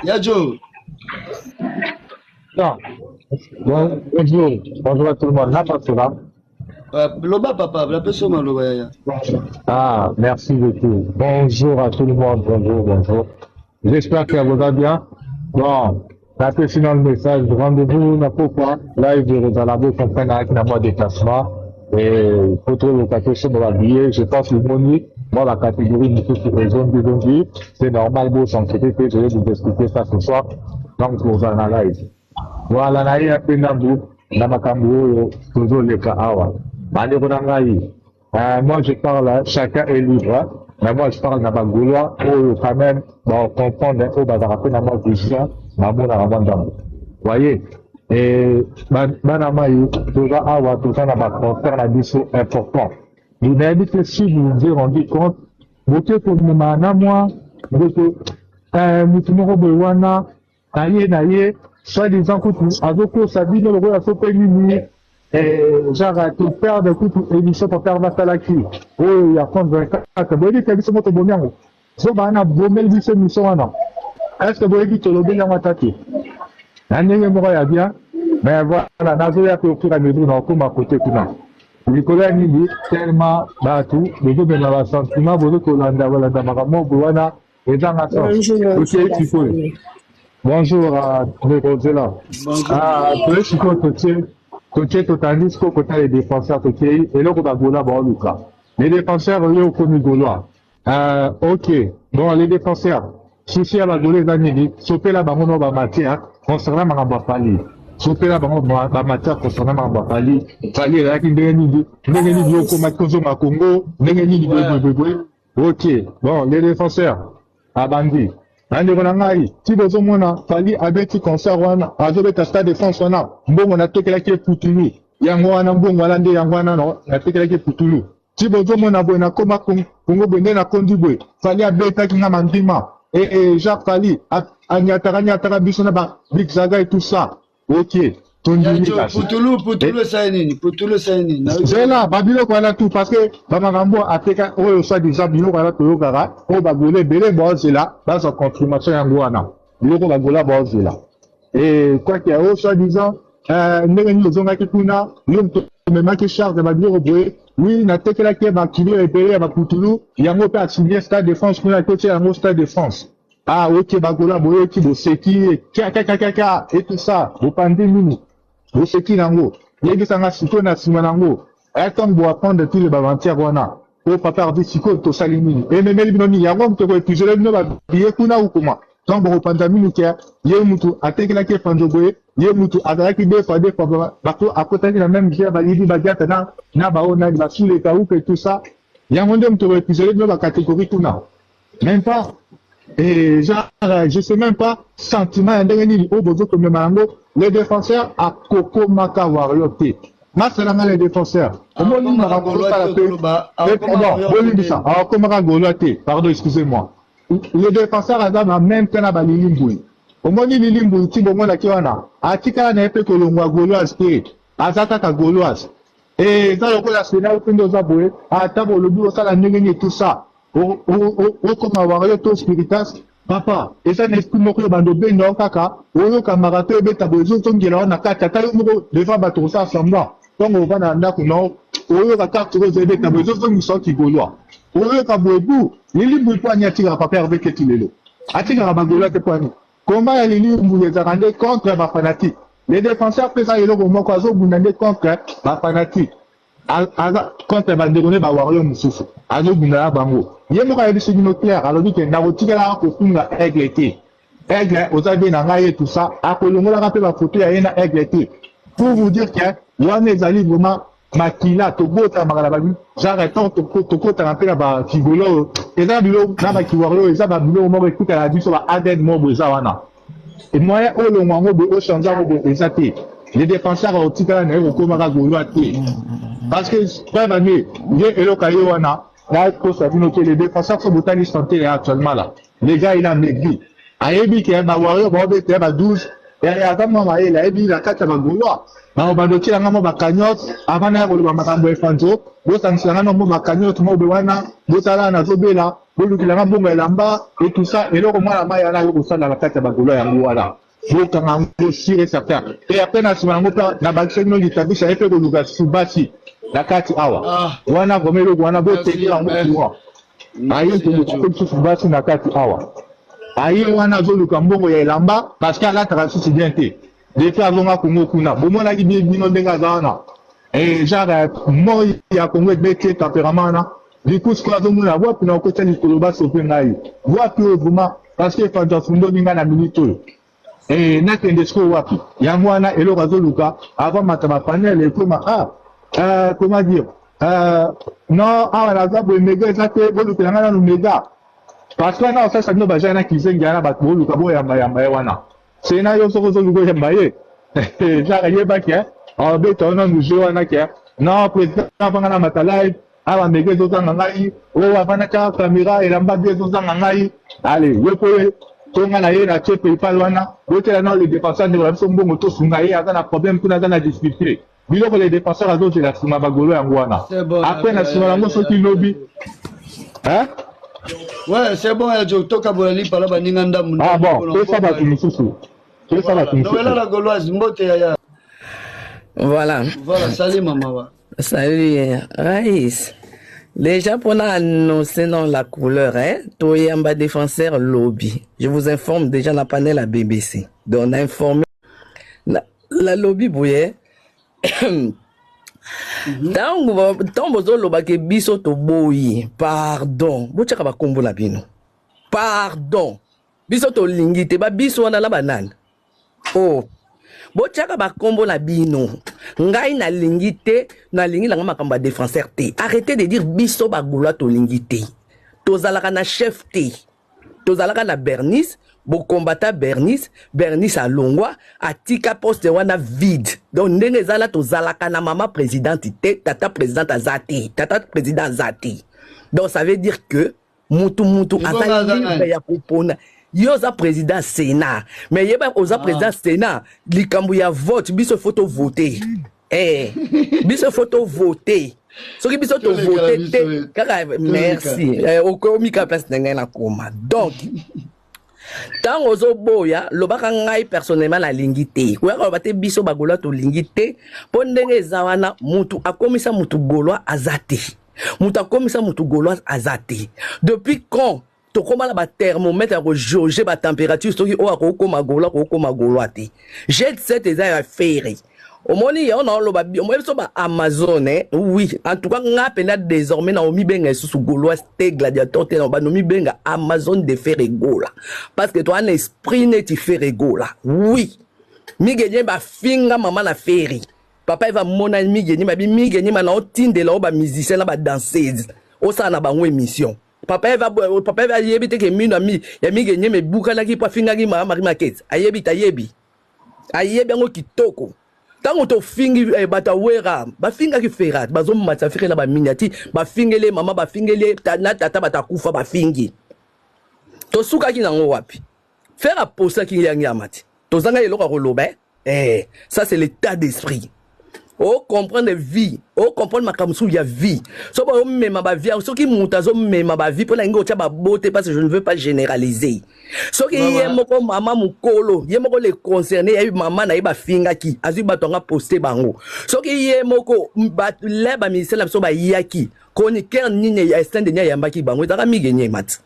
Yadjo. Non. Bonjour à tout le monde. Là, pas cela. Loba papa, la personne loba ya. Ah, merci beaucoup. Bonjour à tout le monde. Bonjour. J'espère que vous allez bien. Bon, tapez sinon le message. Rendez-vous n'a pas live de Rosalabo comprendre avec un mois de déplacement. Et pour trouver le café sur mon billet, je pense le moni. Moi, la catégorie du sur les zones de zone, c'est normal, vous s'inquiétez que je vais vous expliquer ça ce soir. Donc, vous en live. Voilà, na ye pe na bu na makambo oyo tozoleka awa bandeko na ngai. Moi je parle, chacun est libre, hein. Mais moi je parle na bagaulois oyo quand même bon comprendre oyo bazaka pe na mwa vision na mona na mwa ndambo voyez. Et bana mai toza awa toza na baconcert na biso important. Vous n'avez que si vous vous rendu compte boke komema na mwa boke mutu moko boye wana na ye soi-disant kutu azoko sabino loko ya sope nini genre to perdre kutu émission pour faire basalaki oyo ya France 24 boyebi te biso moto bomi yango so bana bomeli biso émission wana est-ce que boyebi tolobi yango ata te na ndenge moko ya bien mais voilà nazoya pe au fur et à mesure na okoma kote kuna likolo ya nini tellement bato bozobema basentiment bozokolanda makambo boye wana ezanga sens okei sikoyo. Bonjour à Rosela. Toi, je suis côté totaliste, côté les défenseurs, et là, on va gola, Luka. Les défenseurs, eux, au premier gaulois. Ok. Bon, les défenseurs, souci à la golée d'année, sauter la baron va matière, concernant ma bapali. Sauter la baron va matière, concernant ma bapali. Fallait là, qu'il n'y ait ni au Congo, ni ok. Bon, les défenseurs, à Bandi. Ndeko na ngai ti bozomona fali abeti concert wana azobeta stade de France wana mbongo natekelaki putulu yango wana mbongo wana nde yango wana no natekelaki putulu ti bozomona boye nakoma kongo boye nde nakondi boye fali abetaki nga mandima Jacques Fali anyataka biso na ba Big Zaga et tout ça ok putulu saini zela babiloko wana tout parce que bamakambo ateka oyo soi-disant biloko wana toyokaka oyo bagole ebele bozela bazwa confirmation yango wana biloko bagola bozela et quoi qu'il y a oyo soi-disant ndenge nini ozongaki kuna yo tomemaki charge ya babiloko boye wi natekelaki bakilo ebele ya baputulu yango mpe asigne stade de France kuna kotia yango stade de France ok bagola boyoki boseki kaka et tout ça bopandi nini boseki nango yebisanga sikoyo na nsima nango ntango boapprendre tous les bavantière wana o papa ardi sikoyo tosali nini ememeli bino nini yango moto koepuzele bino babiye kuna ukuma ntango bokopanza mini ke ye mutu atekelaki epanzo boye ye mutu azalaki deux fois bato akotaki na même vie balibi badiata na bao nani basuleka uka et tout ça yango nde moto koepuzele bino bacatégorie kuna même pas. Et genre, je sais même pas, sentiment, les défenseurs à Coco Maka Wario T. Moi, c'est les défenseurs. Pardon, excusez-moi. Les défenseurs, ils ont même temps à Lilimboui. Au moins, Lilimboui, si bon, la Kiwana, à Tika n'a pas que le Mwa Gauloise, Azataka Gauloise. Et ça, le coup, la Sénat, au nos aboués, à table, le boulot, ça, la négagne et tout ça. Comme avoir to spiritas papa et ça n'esprit moko bando beno kaka oyo camarade ebeta bezo tongela na kata tayo moko devant bato ça semblant donc on va na ndako no oyo ka carte rose ebeta bezo tongiso ki golwa oyo ka boebu lili buipo anyatira papa avec etilelo atika bagolo te kwani comment ya lili mbuye zakande contre ba fanatique les défenseurs pesa yelo moko azo bunande contre ba fanatique contre bandekone bawario mosusu azobunda bango ye moko ayebi bino clair alobi ke nakotikela kofunga aigle te aigle ozabi na ngai tout ça akolongolaka mpe bafoto ya ye na aigle te pour vous dire que wana ezali vraiment makila tobotamaka na babi genre tant tokotana mpe na bakigolo eza bilo na bakiwario eza babiloko moko ekutana biso ba aden mobo eza wana moyen oyo longwa yango boye ochange yango boye eza te les défenseurs otikala na ye kokomaka golwa te parce que frère ami ye eloka ye wana là les défenseurs sont botani santé actuellement là les gars il a maigri ayebi ke ba wario ba bete ba 12 azama maye la ebi la kata bagulwa na obandoki la ngamo bakanyote avana ko ba makambo efanzo bo sansana no mo bakanyote mo bewana bo tala na zobela bo lukila ngamo elamba et tout ça et loko mwana maya na ko sala la kata bagulwa ya ngwala bo kanga ngo sire certain et après na sima ngo na bakiseno litabisha epe ko luka subasi la kati awa wana gomelo wana bo tekila ngo ayi ko subasi na kati awa ayi wana zoluka mbongo ya elamba parce que ala transisi bien te depuis avonga Congo kuna bomona ki bino ndenga zana genre mo ya Congo bete tempérament na du coup ce qu'on a zomuna wapi na ko tani koloba sope ngai wapi vraiment parce que fanta fundo ninga na minute na kende sko wapi yango wana eloko zoluka avant matama panel et comment dire non ala za bo mega za te boluka ngana no mega parce que là, ça nous va jamais qu'ils aient gagné battre le cabo ya wana. C'est na yo soko soko ya maye. J'arrive pas que en béton nous jouons na que non président vanga matala aba mege zo zanga ngai o avana ka caméra et lamba de zo zanga ngai allez yo poye tonga na ye na che PayPal wana botela na les défenseurs de la sombongo to sunga ye azana problème kuna azana difficulté biloko les défenseurs azo de la sima bagolo ya ngwana après na sima ngo soki lobby hein. Ouais, c'est bon, il y a Toka Bolali par là, Ninganda. Ah bon, c'est ça, c'est ça, la Gauloise, Mbote Yaya. Voilà. Voilà, salut maman. Salut, Raïs. Déjà, pour annoncer dans la couleur, Toyamba défenseur lobby. Je vous informe déjà, on a panel à BBC. Donc, on a informé la lobby bouillet. Tant bozo lobake biso to boyi pardon bochaka ba kombo na bino pardon biso to lingite ba biso wana la banane oh bochaka ba kombo na bino ngai na lingite na lingi la makambo défenseur te arrêtez de dire biso ba gula to lingite to zalaka na chef te to zalaka na Bernice bo combattant Bernice a longwa atika poste wana vide donc ndenge zala to zalaka na mama présidente te tata présidente azati tata président azati donc ça veut dire que mutu azali ya kupona yo za président Sénat mais yeba oza président Sénat likambu ya vote biso photo voter biso photo voter soki biso to voter te kaka merci okomi ka place ndenga na koma donc tant ozo boya lobaka ngai personnellement la lingité ko bate biso bagola to lingité po ndenge zawana mutu akomisa mutu golwa azati mutu akomisa mutu golwa azati depuis quand to koma ba thermomètre ko jauger ba température soki o akoma golwa te jet set eza faire au moni on a loba on même so ba Amazon oui en tout cas nga pena désormais na omi benga sous gaulois te gladiateur te na ba nomi benga Amazon de faire gola parce que toi un esprit ne ti faire gola oui mi gagner ba finga maman na féri papa va mona mi gagner ma na otinde la ba musicien la ba danseuse o sa na ba ngo émission papa va yebi te ke mi na mi ya mi gagner me buka na ki pa finga ki mama market ayebi ngo kitoko tango to fingi bata wera ba finga ki ferat bazo matsa fikela ba minyati ba fingele mama ba fingele tata bata kufa ba fingi to suka ki nango wapi faire posa ki yamati to zanga eloko ko loba ça c'est l'état d'esprit o comprendre vie o comprendre makamsu ya vie so ba mema ba vie so ki mutazo mema ba vie pona ngo tia ba beauté parce que je ne veux pas généraliser so ki yemoko mama mukolo yemoko les concernés ya mama na ba finga ki azu batonga poster bango so ki yemoko ba leba ministère so ba yaki chroniqueur nini ya stand nya ya mbaki bango ezaka migenye mat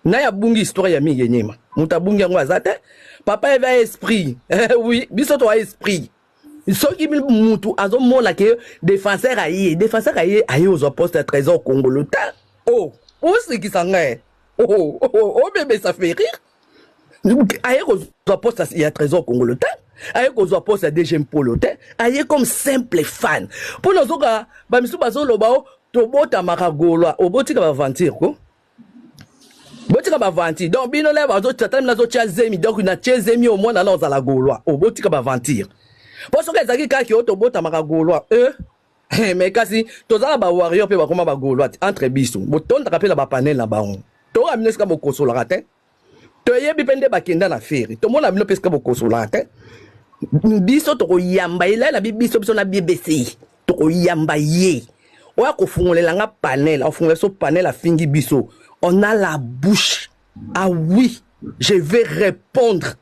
na ya bungi histoire ya migenye ma mutabungi ngo azate papa eva esprit oui biso to esprit soki mutu azomona ke défenseur aye aux postes à trésor congolais oh c'est qui s'engage oh bébé ça fait rire aye aux postes à trésor congolais aye aux postes à DG Polo aye comme simple fan pour nous oka ba misu bazoloba to bota makagolwa obotika ba ventir ko botika ba ventir donc bino le bazo tata na zo tia zemi donc na tia zemi au moins na la za golwa obotika ba ventir. Parce que ezaki kaki oto bota makagolwa mais kasi tozala ba warrior pe ba koma ba golwa entre biso botonda kapela ba panel na baon to amineska bokosola kate toyebi pende bakenda na feri tomona bino peska bokosola te biso tokoyamba elela biso na BBC tokoyamba ye oya kofungolela nga panel ofungolela so panel afingi biso on a la bouche ah oui je vais répondre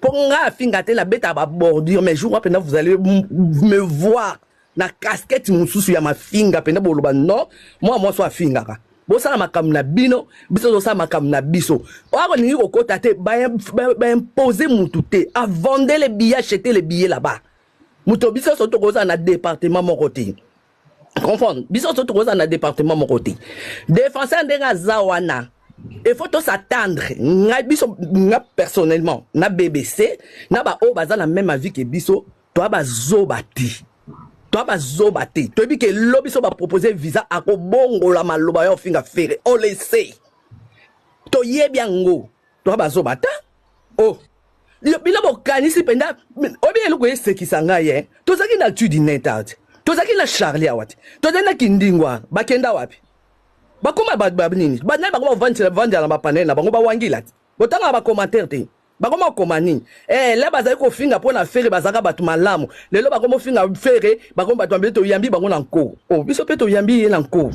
pour nga afinga te la bête à bordure mais jour après vous allez me voir na casquette mususu ya mafinga penda boloba non moi so afingaka bosala makambo na bino biso tosala makambo na biso oyo ningi kokota te imposer mutu te a vendre les billets acheter les billets là-bas muto biso so tokoza na département moko te comprendre biso so tokoza na département moko te défenseur ndenga zawana il faut s'attendre nga biso nga personnellement na BBC na ba o baza na même avis que biso to ba zobati toi bazobate toi bi que lobby so ba proposer visa à ko bongo la maloba yo finga fere on le sait to yebiango toi bazobata oh bila bo kanisi penda obi eluko esekisa ngaye to zaki na tu dinetard to zaki na Charlie awati to zaki na kindingwa bakenda wapi bakoma babnini bana bakoma vendre la panel na bango ba wangila botanga ba commentaire te bakoma komani le bazali ko finga pona fere bazaka batu malamu lelo bakoma finga fere bakoma batu ambele to yambi bango na nko oh biso pe to yambi na nko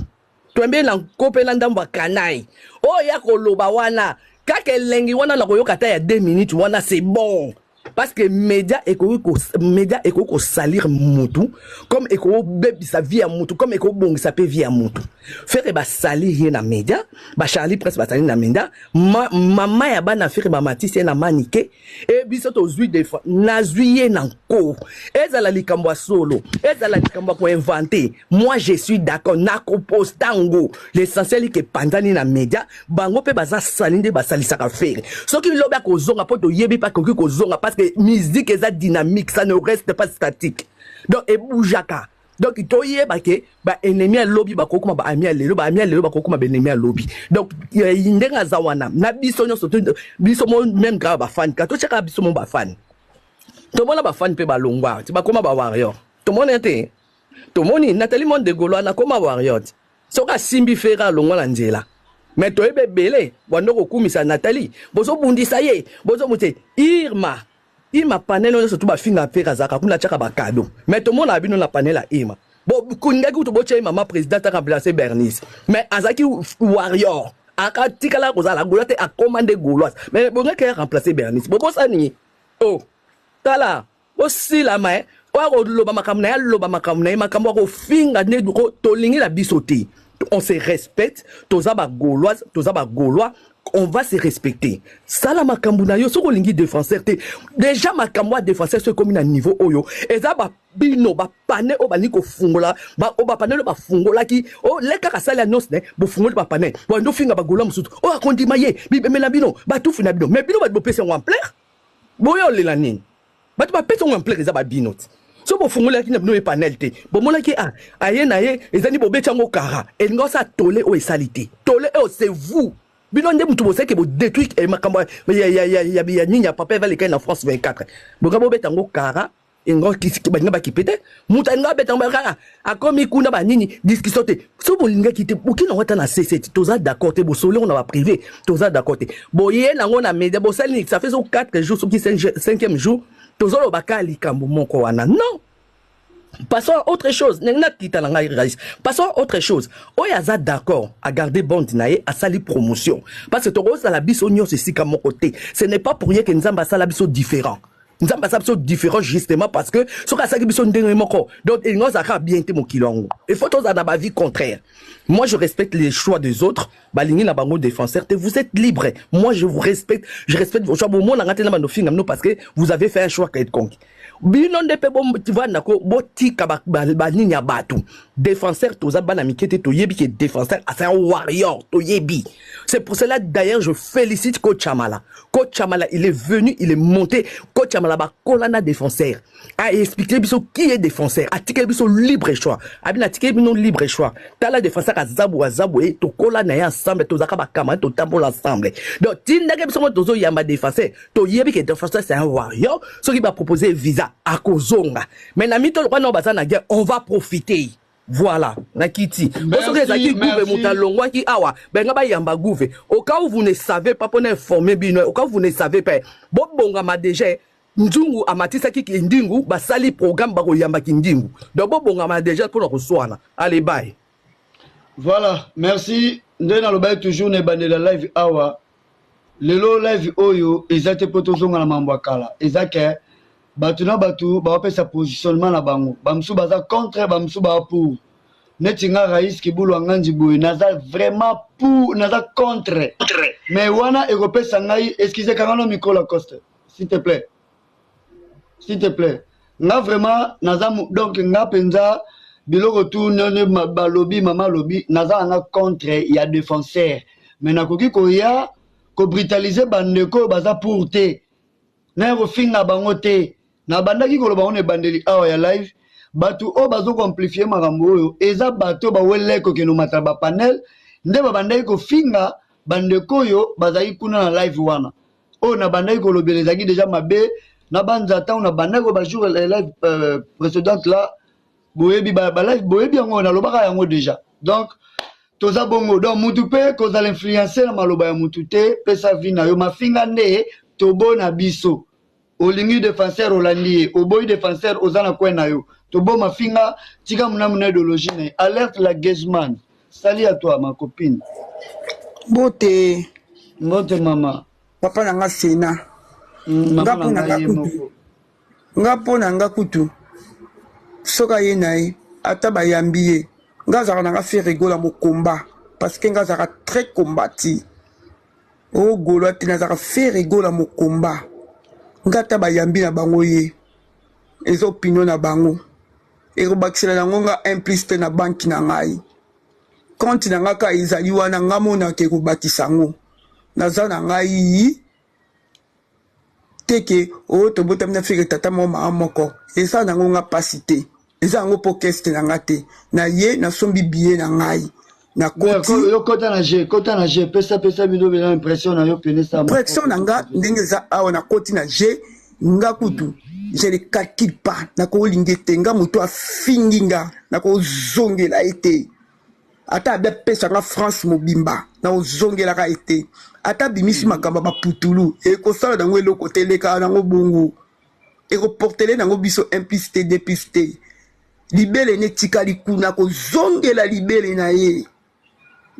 to yambi na nko pe na ndamba kanai oh ya ko loba wana kake lengi wana na koyoka ta ya 2 minutes wana c'est bon parce que média eko salir mutu comme eko bebisa vie à mutu comme eko bongisa pe vie à mutu faire ba salir na média ba Charlie Presse ba salir na média mama ya bana faire ba matisi na manike e biso to zui defa na zuiye na ko ezala likambo solo ezala likambo ko inventer moi je suis d'accord na ko postango l'essentiel que pandani na média bango pe baza salinde ba salisa ka faire ce qui loba ko zonga poto yebi pa ko zonga parce que musique est dynamique, ça ne reste pas statique. Donc et boujaka. Donc il toye ba ke ba ennemi lobby ba kokuma ba ami lelo ba kokuma ba ennemi lobby. Donc indenga zawana na biso nyo surtout biso même grave ba fan ka to cheka biso mon ba fan. To mona ba fan pe ba longwa, ti ba koma ba warrior. To mona te. To moni Nathalie Monde de Gaulois na koma warrior. Soka simbi fera longwa la njela. Mais to ebe belé, wando ko kumisa Nathalie, bozo bundisa ye, bozo mute Ima panel on surtout ba finga fera zaka kuna chaka ba cadeau. Mais tout le monde a bino na panel a Ima. Bon kunga ku to boche mama président a remplacé Bernice. Mais azaki warrior. Aka tikala ko zala golote a commander Gauloise. Mais bon nga remplacer Bernice. Bon ça ni. Oh. Tala. Aussi la main. Wa ko loba makamna makambo ko finga ne ko tolingi la bisoté. On se respecte, tozaba Gauloise, tozaba Gaulois, on va se respecter. Ça la makambuna yo soko lingi défenseur te. Déjà makamwa défenseur c'est comme un niveau oyo. Eza ba bino ba pané o ba niko fungola, ba o ba pané ba fungola ki o le kaka sala annonce ne, bo fungola ba pané. Bo ndo finga ba Gaulois musutu. O akondi maye, bi mela bino, ba tout fina bino. Mais bino ba pese en plaire. Bo yo le la nini. Ba tu ba pese en plaire eza ba bino. So bo fungola ki na bino e panel te. Bo mola ki aye na ye ezani bo betango kara. Et ngosa tolé o esalite. Tolé o c'est vous. Bino nde mutu boseke bo détruire e makambo ya ninya papa va le en France 24. Bo gabo betango kara ngo kisiki ba ngaba kipete. Muta ngaba betango kara. Akomi kuna ba nini discussion te. So bo linga kite okina wata na C7 toza d'accord te bo solo on va privé toza d'accord te. Bo ye na ngona media bo sali ça fait 4 jours so ki 5e jour tozo lo bakali kambo moko wana. Non. Passons à autre chose. Passons à autre chose. Oyaza d'accord à garder bande nae à sali promotion. Parce que Toros à la biso nyo c'est si comme mon côté. Ce n'est pas pour rien que nous avons la biso différent. Nous avons la biso différent justement parce que ce que ça biso ndenge moko. Donc il nous a bien été mon kilongo. Il faut tous avoir ma vie contraire. Moi je respecte les choix des autres. Balingi na bango défenseur. Vous êtes libre. Moi je vous respecte. Je respecte vos choix. Bon moi na ngate na manofing amno parce que vous avez fait un choix quelconque. Bino ndepe bo tiva nako botika ba ninya batu défenseur toza bana mikete to yebi ke défenseur c'est un warrior to yebi. C'est pour cela d'ailleurs je félicite coach Chamala. Coach Chamala il est venu, il est monté. Coach Chamala ba kolana défenseur a expliqué biso qui est défenseur, a tiké biso libre choix. Abina tiké bino libre choix. Tala défenseur azabu et to kolana ensemble tozaka ba camarade to tambola ensemble. Donc tindage biso tozo yamba défenseur to yebi ke défenseur c'est un warrior, ce qui va proposer visa à Kozonga. Mais na mito kwa no bazana guerre, on va profiter. Voilà, nakiti. Bosoke ezaki gouve mutalongwa ki awa, benga ba yamba gouve. Au cas où vous ne savez pas pour informer bino, au cas où vous ne savez pas, bobonga ma déjà Ndungu amatisa ki ndingu basali programme bako yamba ki ndingu. Donc bobonga ma déjà pour recevoir. Allez bye. Voilà, merci. Ndena lo baye toujours ne bande la live awa. Lelo live oyo ezate potozonga na mambo akala. Ezake batu na batu ba sa positionnement na bango. Bamsu baza contre, bamsu ba pour. Netinga Raïs Kibulu Anganji Boy naza vraiment pour, naza contre. Mais wana Europe sangai, excusez kangano micro la coste. S'il te plaît. S'il te plaît. Nga vraiment naza donc nga penza biloko tout none ba lobby mama lobby naza nga contre ya défenseur. Mais nakoki ko ya ko brutaliser bandeko baza pour te. Na ko finga bango te. Na bandaki ko loba on e bandeli awa ya live. Batu o bazo amplifier makambo oyo eza bato ba weleko ke no mataba panel nde ba bandai ko finga bandeko yo bazai kuna na live wana o na bandai ko lobelezaki déjà mabe na banza ta na bandai ko ba jour live précédente là boyebi ba live boyebi yango na lobaka yango déjà donc toza bongo donc mutu pe ko za l'influencer na maloba ya mutu te pesa vina yo mafinga nde tobona biso olingi défenseur olandi oboyi défenseur ozana kwena yo tobo mafinga tika muna idéologie ne alerte la Gezman. Salut à toi ma copine. Bote mama papa nanga sena nga pona nga kutu soka ye naye ata bayambi ye nga zaka nanga fe rigola mo combat parce que nga zaka très combati o golo ati na zaka fe rigola mo combat nga ata bayambi na bango ye ezo opinion na bango ekobakisela nango nga implicité na banki na ngai konti na nga ka ezali wana nga monaka ekobakisa ngo naza na ngai teke oyo tobotami na feke tata mama moko eza nango nga pasi te eza yango mpo keste na nga te na ye nasombi biye na ngai na koti yo kota na G pesa bino bina impression na yo pene sa pression na nga ndenge eza awa na koti na G nga kutu je ne calcule pas nako lingete nga muto afingi nga nako zongela ete ata abe pesa nga France mobimba nako zongela ka ete ata bimisi makamba baputulu eko sala nango eloko teleka nango bongo eko portele nango biso implicité dépiste libele ne tikali kuna ko zongela libele na ye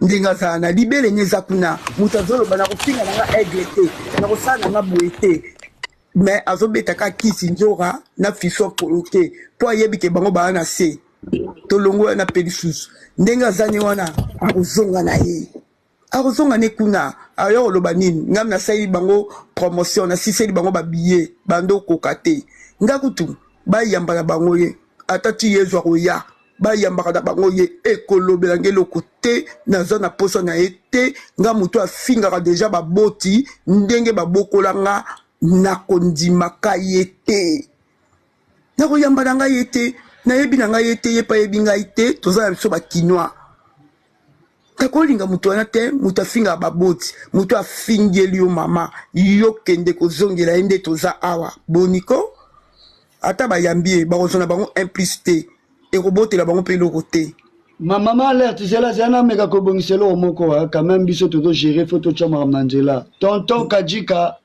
ndinga sana libele ne zakuna mutazolo bana ko finga nga aigle te nako sala nga boete mais azobeta ka kisi njora na fiso poloke po ayebi ke bango bana se to longo na pelisus ndenga zani wana akuzonga na ye akuzonga ne kuna ayo loba nini ngam na sai bango promotion na siseli bango ba billet bando kokate ngakutu ba yamba na bango ye atati yezo ko ya ba yamba na bango ye ekolobela ngelo kote na zona poso na ete ngamutu afinga déjà ba boti ndenge ba bokolanga na kondimaka ye te na koyamba na ngai ye te nayebi na ngai ye te ye pa yebi ngai te toza na biso bakinois takolinga mutu wana te mutu afinga baboti mutu afingeli yo mama yo kende kozongela ye nde toza awa boniko ata bayambi ye bakozona bango implicité ekobotela bango mpe eloko te Maman alerte, c'est là, c'est un homme qui a commencé là au moko, quand même, biso toto gérer, faut tout chambre Mandela. Tonton Kajika,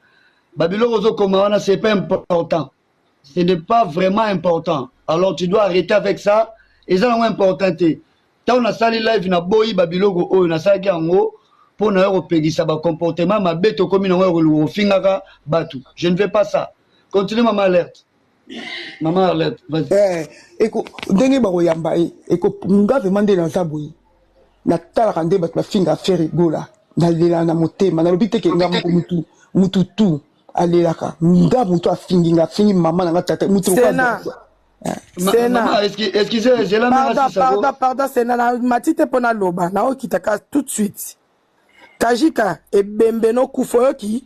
Babylon Rozo Komawana, c'est pas important. Ce n'est pas vraiment important. Alors tu dois arrêter avec ça, et ça c'est important. Tant on a sali live, na boyi Babylon Go, on a sali en haut, pour na européi, ça va comportement, ma bête au commun, on fingara, batu. Je ne fais pas ça. Continue, maman alerte. Maman alerte, vas-y. Eko ndenge bako yamba e eko nga vraiment de na zaboyi na tala kande bat ma finga faire gola na lela na motema na lobite ke nga mutu tu alelaka nga mutu afingi nga fingi mama na nga tata mutu Sena excusez j'ai la même pardon Sena na matite pona loba na okitaka tout de suite Kajika e bembeno kufoyoki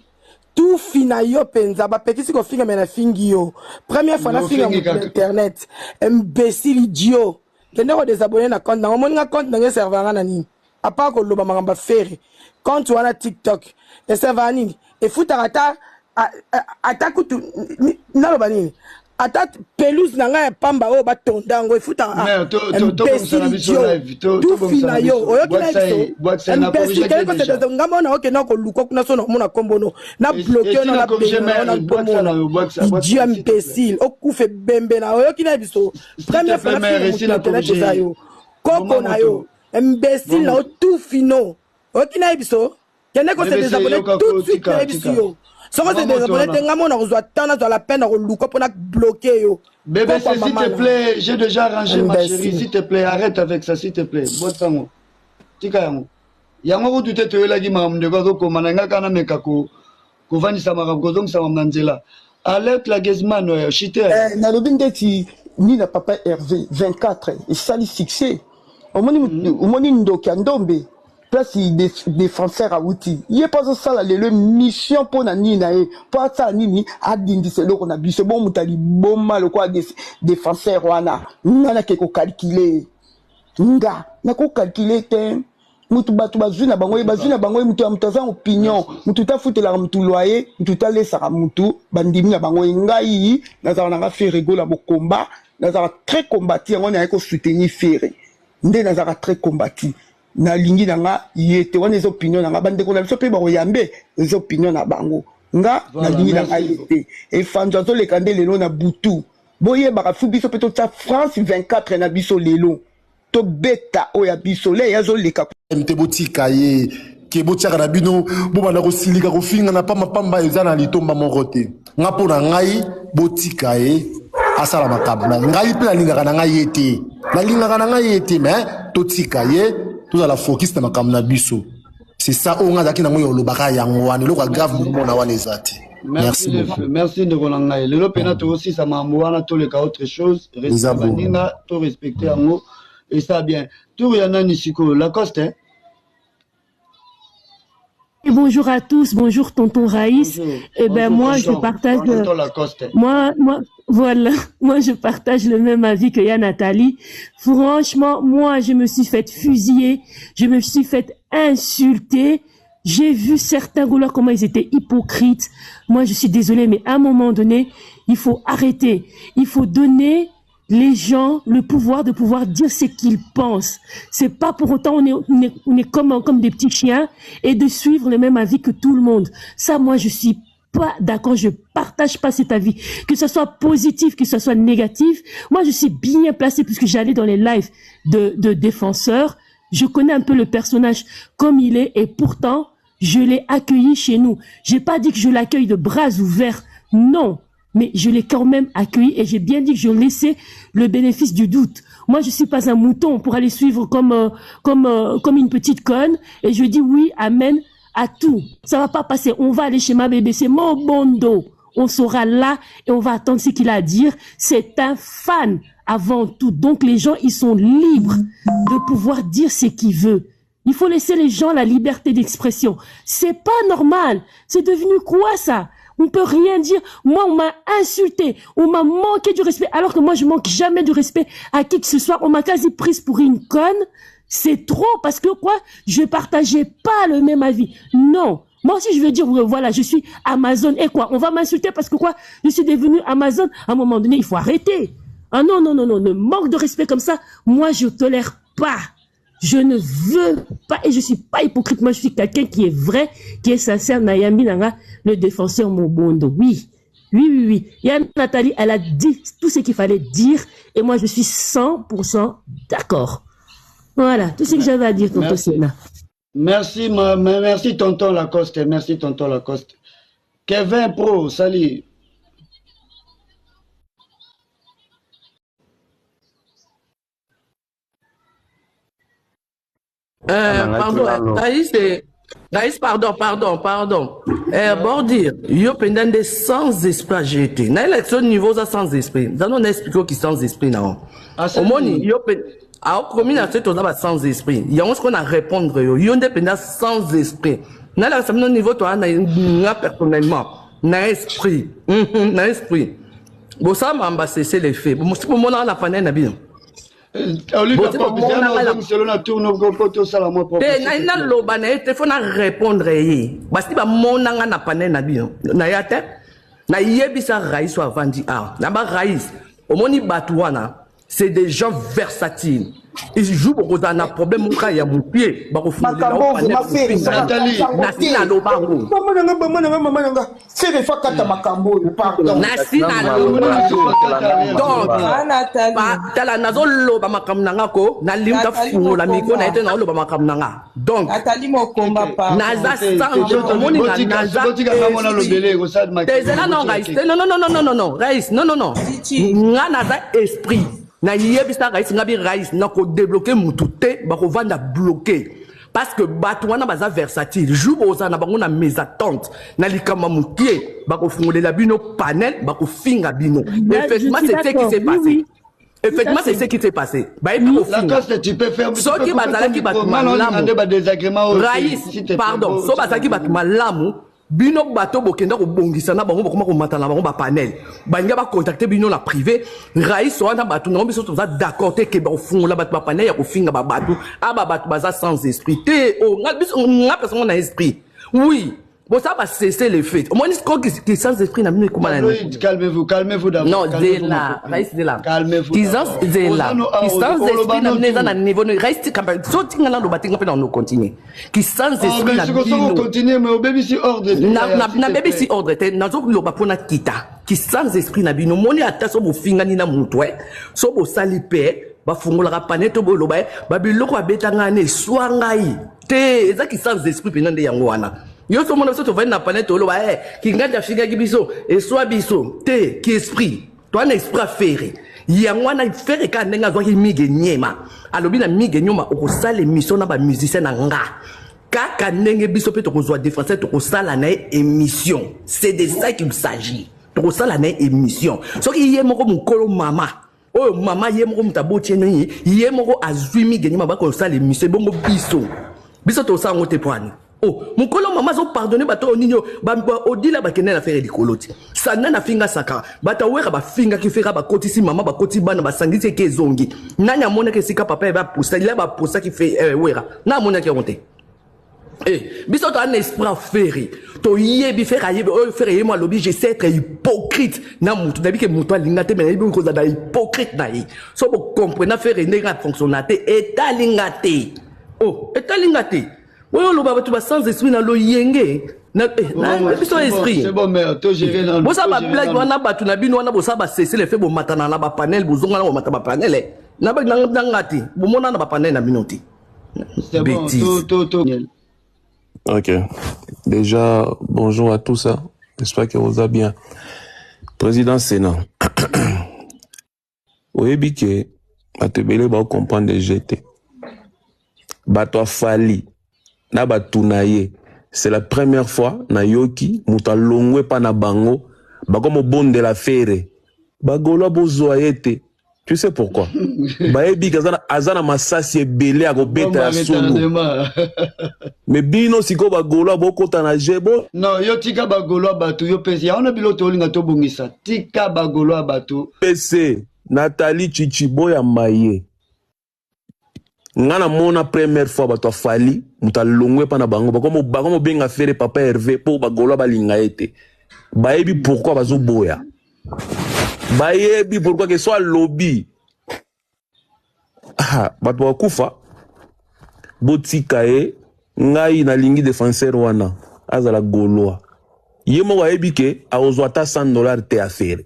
tout fina yo penza ba petit ko finga mena fingi yo première fois na finga sur internet imbécile idiot kende ko désabonner na compte na omoni nga compte na serveur na nini a part ko loba makamba faire compte wana TikTok e serveur nini e futa ata kutu na loba nini ata pelouse na ngai ya pamba oyo batondango efuta tufina yo oyoki na biso ngamba ona okenda koluka kuna so na omona kombono na bloke ona na benga idiot imbécile okufe bembe na oyoki na biso première fois na internet eza yo koko na yo imbécile na tufino oyoki na biso kende ko se désabonner tout de suite na biso yo soko se désabonner te ngamo na kozwa tana za la peine na koluka pour na bloquer yo. Bébé, s'il te plaît, j'ai déjà rangé ma chérie, s'il te plaît, arrête avec ça, s'il te plaît. Botango. Tika yango. Yango ko tute to elagi mamde ko ko mananga kana meka ko vani sama ko donc sama manzela. Alerte la Griezmann chiter. Na lobindeti ni na papa Hervé 24 et sali fixé. Omoni ndoki ndombe. Place défenseur à outil. Il est pas ça le mission pour nani na e. Pas ça nini adindi c'est le qu'on a bu c'est bon mutali bon mal quoi défenseur wana. Ngana ke ko calculer. Nga na ko calculer te. Mutu batu bazuna bango mutu amutaza opinion. Mutu ta futela mutu loyer, mutu ta lesa mutu bandimi na bango ngai na za na faire rigola bo combat, na za très combattu on a ko soutenir faire. Nde na za très combattu. Na lingi nanga yete wana les opinions nanga bande ko na biso pe ba oyambe les opinions na bango nga na lingi nanga yete e fanzo le kande lelo na butu boye ba fu biso pe to ta France 24 na biso lelo to beta oya biso le yazo le ka mte botika ye ke botiaka na bino bo bana ko silika ko finga na pamba pamba ezana litomba morote nga pona ngai botika ye asala makabla ngai pe na linga kana ngai yete na linga kana ngai yete mais to tika ye tout à la focus na makamna biso c'est ça on a daki na moyo lobaka yango wana lo grave moment na wana ezati merci merci de konanga le lopena to aussi ça mambo wana to le ka autre chose respecter to respecter yango et ça bien tout yana nisiko Lacoste hein? Et bonjour à tous, bonjour tonton Raïs. Et ben moi je partage moi je partage le même avis que Yann Nathalie. Franchement, moi je me suis fait fusiller, je me suis fait insulter. J'ai vu certains rouleurs comment ils étaient hypocrites. Moi je suis désolée mais à un moment donné, il faut arrêter. Il faut donner les gens le pouvoir de pouvoir dire ce qu'ils pensent. C'est pas pour autant on est comme des petits chiens et de suivre le même avis que tout le monde. Ça, moi, je suis pas d'accord, je partage pas cet avis. Que ce soit positif, que ce soit négatif. Moi, je suis bien placée puisque j'allais dans les lives de défenseurs. Je connais un peu le personnage comme il est et pourtant, je l'ai accueilli chez nous. J'ai pas dit que je l'accueille de bras ouverts. Non. Mais je l'ai quand même accueilli et j'ai bien dit que je laissais le bénéfice du doute. Moi, je suis pas un mouton pour aller suivre comme une petite conne. Et je dis oui, amen à tout. Ça va pas passer. On va aller chez ma bébé. C'est mon bondo. On sera là et on va attendre ce qu'il a à dire. C'est un fan avant tout. Donc, les gens, ils sont libres de pouvoir dire ce qu'ils veulent. Il faut laisser les gens la liberté d'expression. C'est pas normal. C'est devenu quoi, ça? On peut rien dire. Moi, on m'a insulté. On m'a manqué du respect. Alors que moi, je manque jamais de respect à qui que ce soit. On m'a quasi prise pour une conne. C'est trop parce que quoi? Je partageais pas le même avis. Non. Moi aussi, je veux dire, voilà, je suis Amazon. Et quoi? On va m'insulter parce que quoi? Je suis devenue Amazon. À un moment donné, il faut arrêter. Ah non, non, non, non. Le manque de respect comme ça, moi, je tolère pas. Je ne veux pas, et je suis pas hypocrite, moi je suis quelqu'un qui est vrai, qui est sincère. Nayami Nanga, le défenseur Mobondo. Oui, oui, oui, oui. Yann Nathalie, elle a dit tout ce qu'il fallait dire, et moi je suis 100% d'accord. Voilà, tout ce que j'avais à dire, tonton Sénat. Merci, merci tonton Lacoste, merci tonton Lacoste. Kevin Pro, salut. Pardon, Raïs, pardon. Bordir, yo pendant des sans esprit j'ai été. Na élection niveau ça sans esprit. Ça nous explique qui sans esprit non. Au moni yo commune à cette on sans esprit. Il y a ce qu'on a répondre yo indépendant sans esprit. Na la sam niveau toi na personnellement na esprit. Na esprit. Bon ça m'a cessé les faits. Bon si pour mon la panne na bien. Répondre Na yebisa Raïs ou avandi a. Na ba Raïs, au moni Batouana, c'est des gens versatiles. Ils jouent beaucoup dans un problème où il y a mon pied. Na yebisa Raïs ngabi Raïs nako débloquer mutute bako vanda bloquer parce que batouana baza versatile joue boza na bango na mésatante na likama mutie bako fungolela bino panel bako finga bino. Effectivement c'est ce qui s'est passé. Effectivement c'est ce qui s'est passé. La cause tu peux faire so ki bazala ki batu malamu Raïs pardon so bazala ki batu malamu bino bato bokenda ko bongisa na bango bakoma ko matana bango ba panel banga ba contacter bino na privé Raïs wana bato na biso toza d'accord te ke ba fungola bato ba panel ya ko finga ba bato aba bato baza sans esprit te o nga personne na esprit oui bon ça va cesser les faits au moins qui sans esprit na bino comment calmez-vous d'abord non dès là Raïs dès là calmez-vous qui sans dès là qui sans esprit na bino na niveau Raïs kamba so tinga na lo batinga pe na no continuer qui sans esprit na bino continuer mais au baby si ordre na baby si ordre te na zo lo ba pona kita qui sans esprit na bino moni ata so bo finga ni na mutwe so bo sali pe ba fungola panel to bo lo ba biloko abetanga ne swangai te eza qui sans esprit pe nande yango wana yo so mona so to va na panel to lo ba ki ngada figa ki biso e swa biso te ki esprit to na esprit faire yango na faire ka ndenga zo ki mige nyema alobi na mige nyoma okosala émission na ba musicien na nga kaka ndenge biso pe to kozwa défenseur to kosala na émission c'est de ça qu'il s'agit to kosala na émission so ki ye moko mukolo mama oh mama ye moko mutabo tieni ye moko azwi mige nyoma ba kosala émission bongo biso to sa ngote poani. Oh, mon colon maman zo pardonné bato oninyo ba odila ba kenela faire di koloti. Sana na finga saka. Bata wera ba finga ki fera ba kotisi maman ba koti bana ba sangisi ke zongi. Nanya mona ke sika papa ba poussa il ba poussa ki fait wera. Na mona ki honte. Biso to an esprit ferry. To yebi fera yebi o fera yemo lobi je sais être hypocrite. Na mutu dabi ke mutu alingate mais yebi ko za da hypocrite na yi. So bo comprendre faire ndenge fonctionnate etalingate. Oh, etalingate. Oui, on va tout sans esprit dans le yenge. C'est bon, mais toi, j'ai rien. Bon, ça va blague, on a battu na bino, on a beau ça va cesser les faits, bon, matana na ba panel, bon, zonga na ba mataba panel. Na ba ngati, bon, mona na ba panel na binoti. C'est bon, to. Ok. Déjà, bonjour à tous. J'espère que vous allez bien. Président Sénat. Oui, biké, à te belé, bah, comprendre des GT. Bah, toi, Fali. Na batunaye c'est la première fois na yoki muta longwe pa na bango ba comme bon de la fere ba golo bozoyete tu sais pourquoi ba ebi kazana azana masasi ebele akobeta ya solo mais bino siko ba golo bokota na jebo non yo tika ba golo batu yo pesi ya ona biloto linga to bongisa tika ba golo batu PC Nathalie Chichibo ya maye ngana mona première fois bato Fali muta longwe pa na bango bakomo benga fere papa Hervé po bagolo balinga ete bayebi pourquoi bazo boya bayebi pourquoi que soit lobby bato bakufa botika ngai na lingi défenseur wana azala goloa yemo bayebi ke aozwa ta $100 te affaire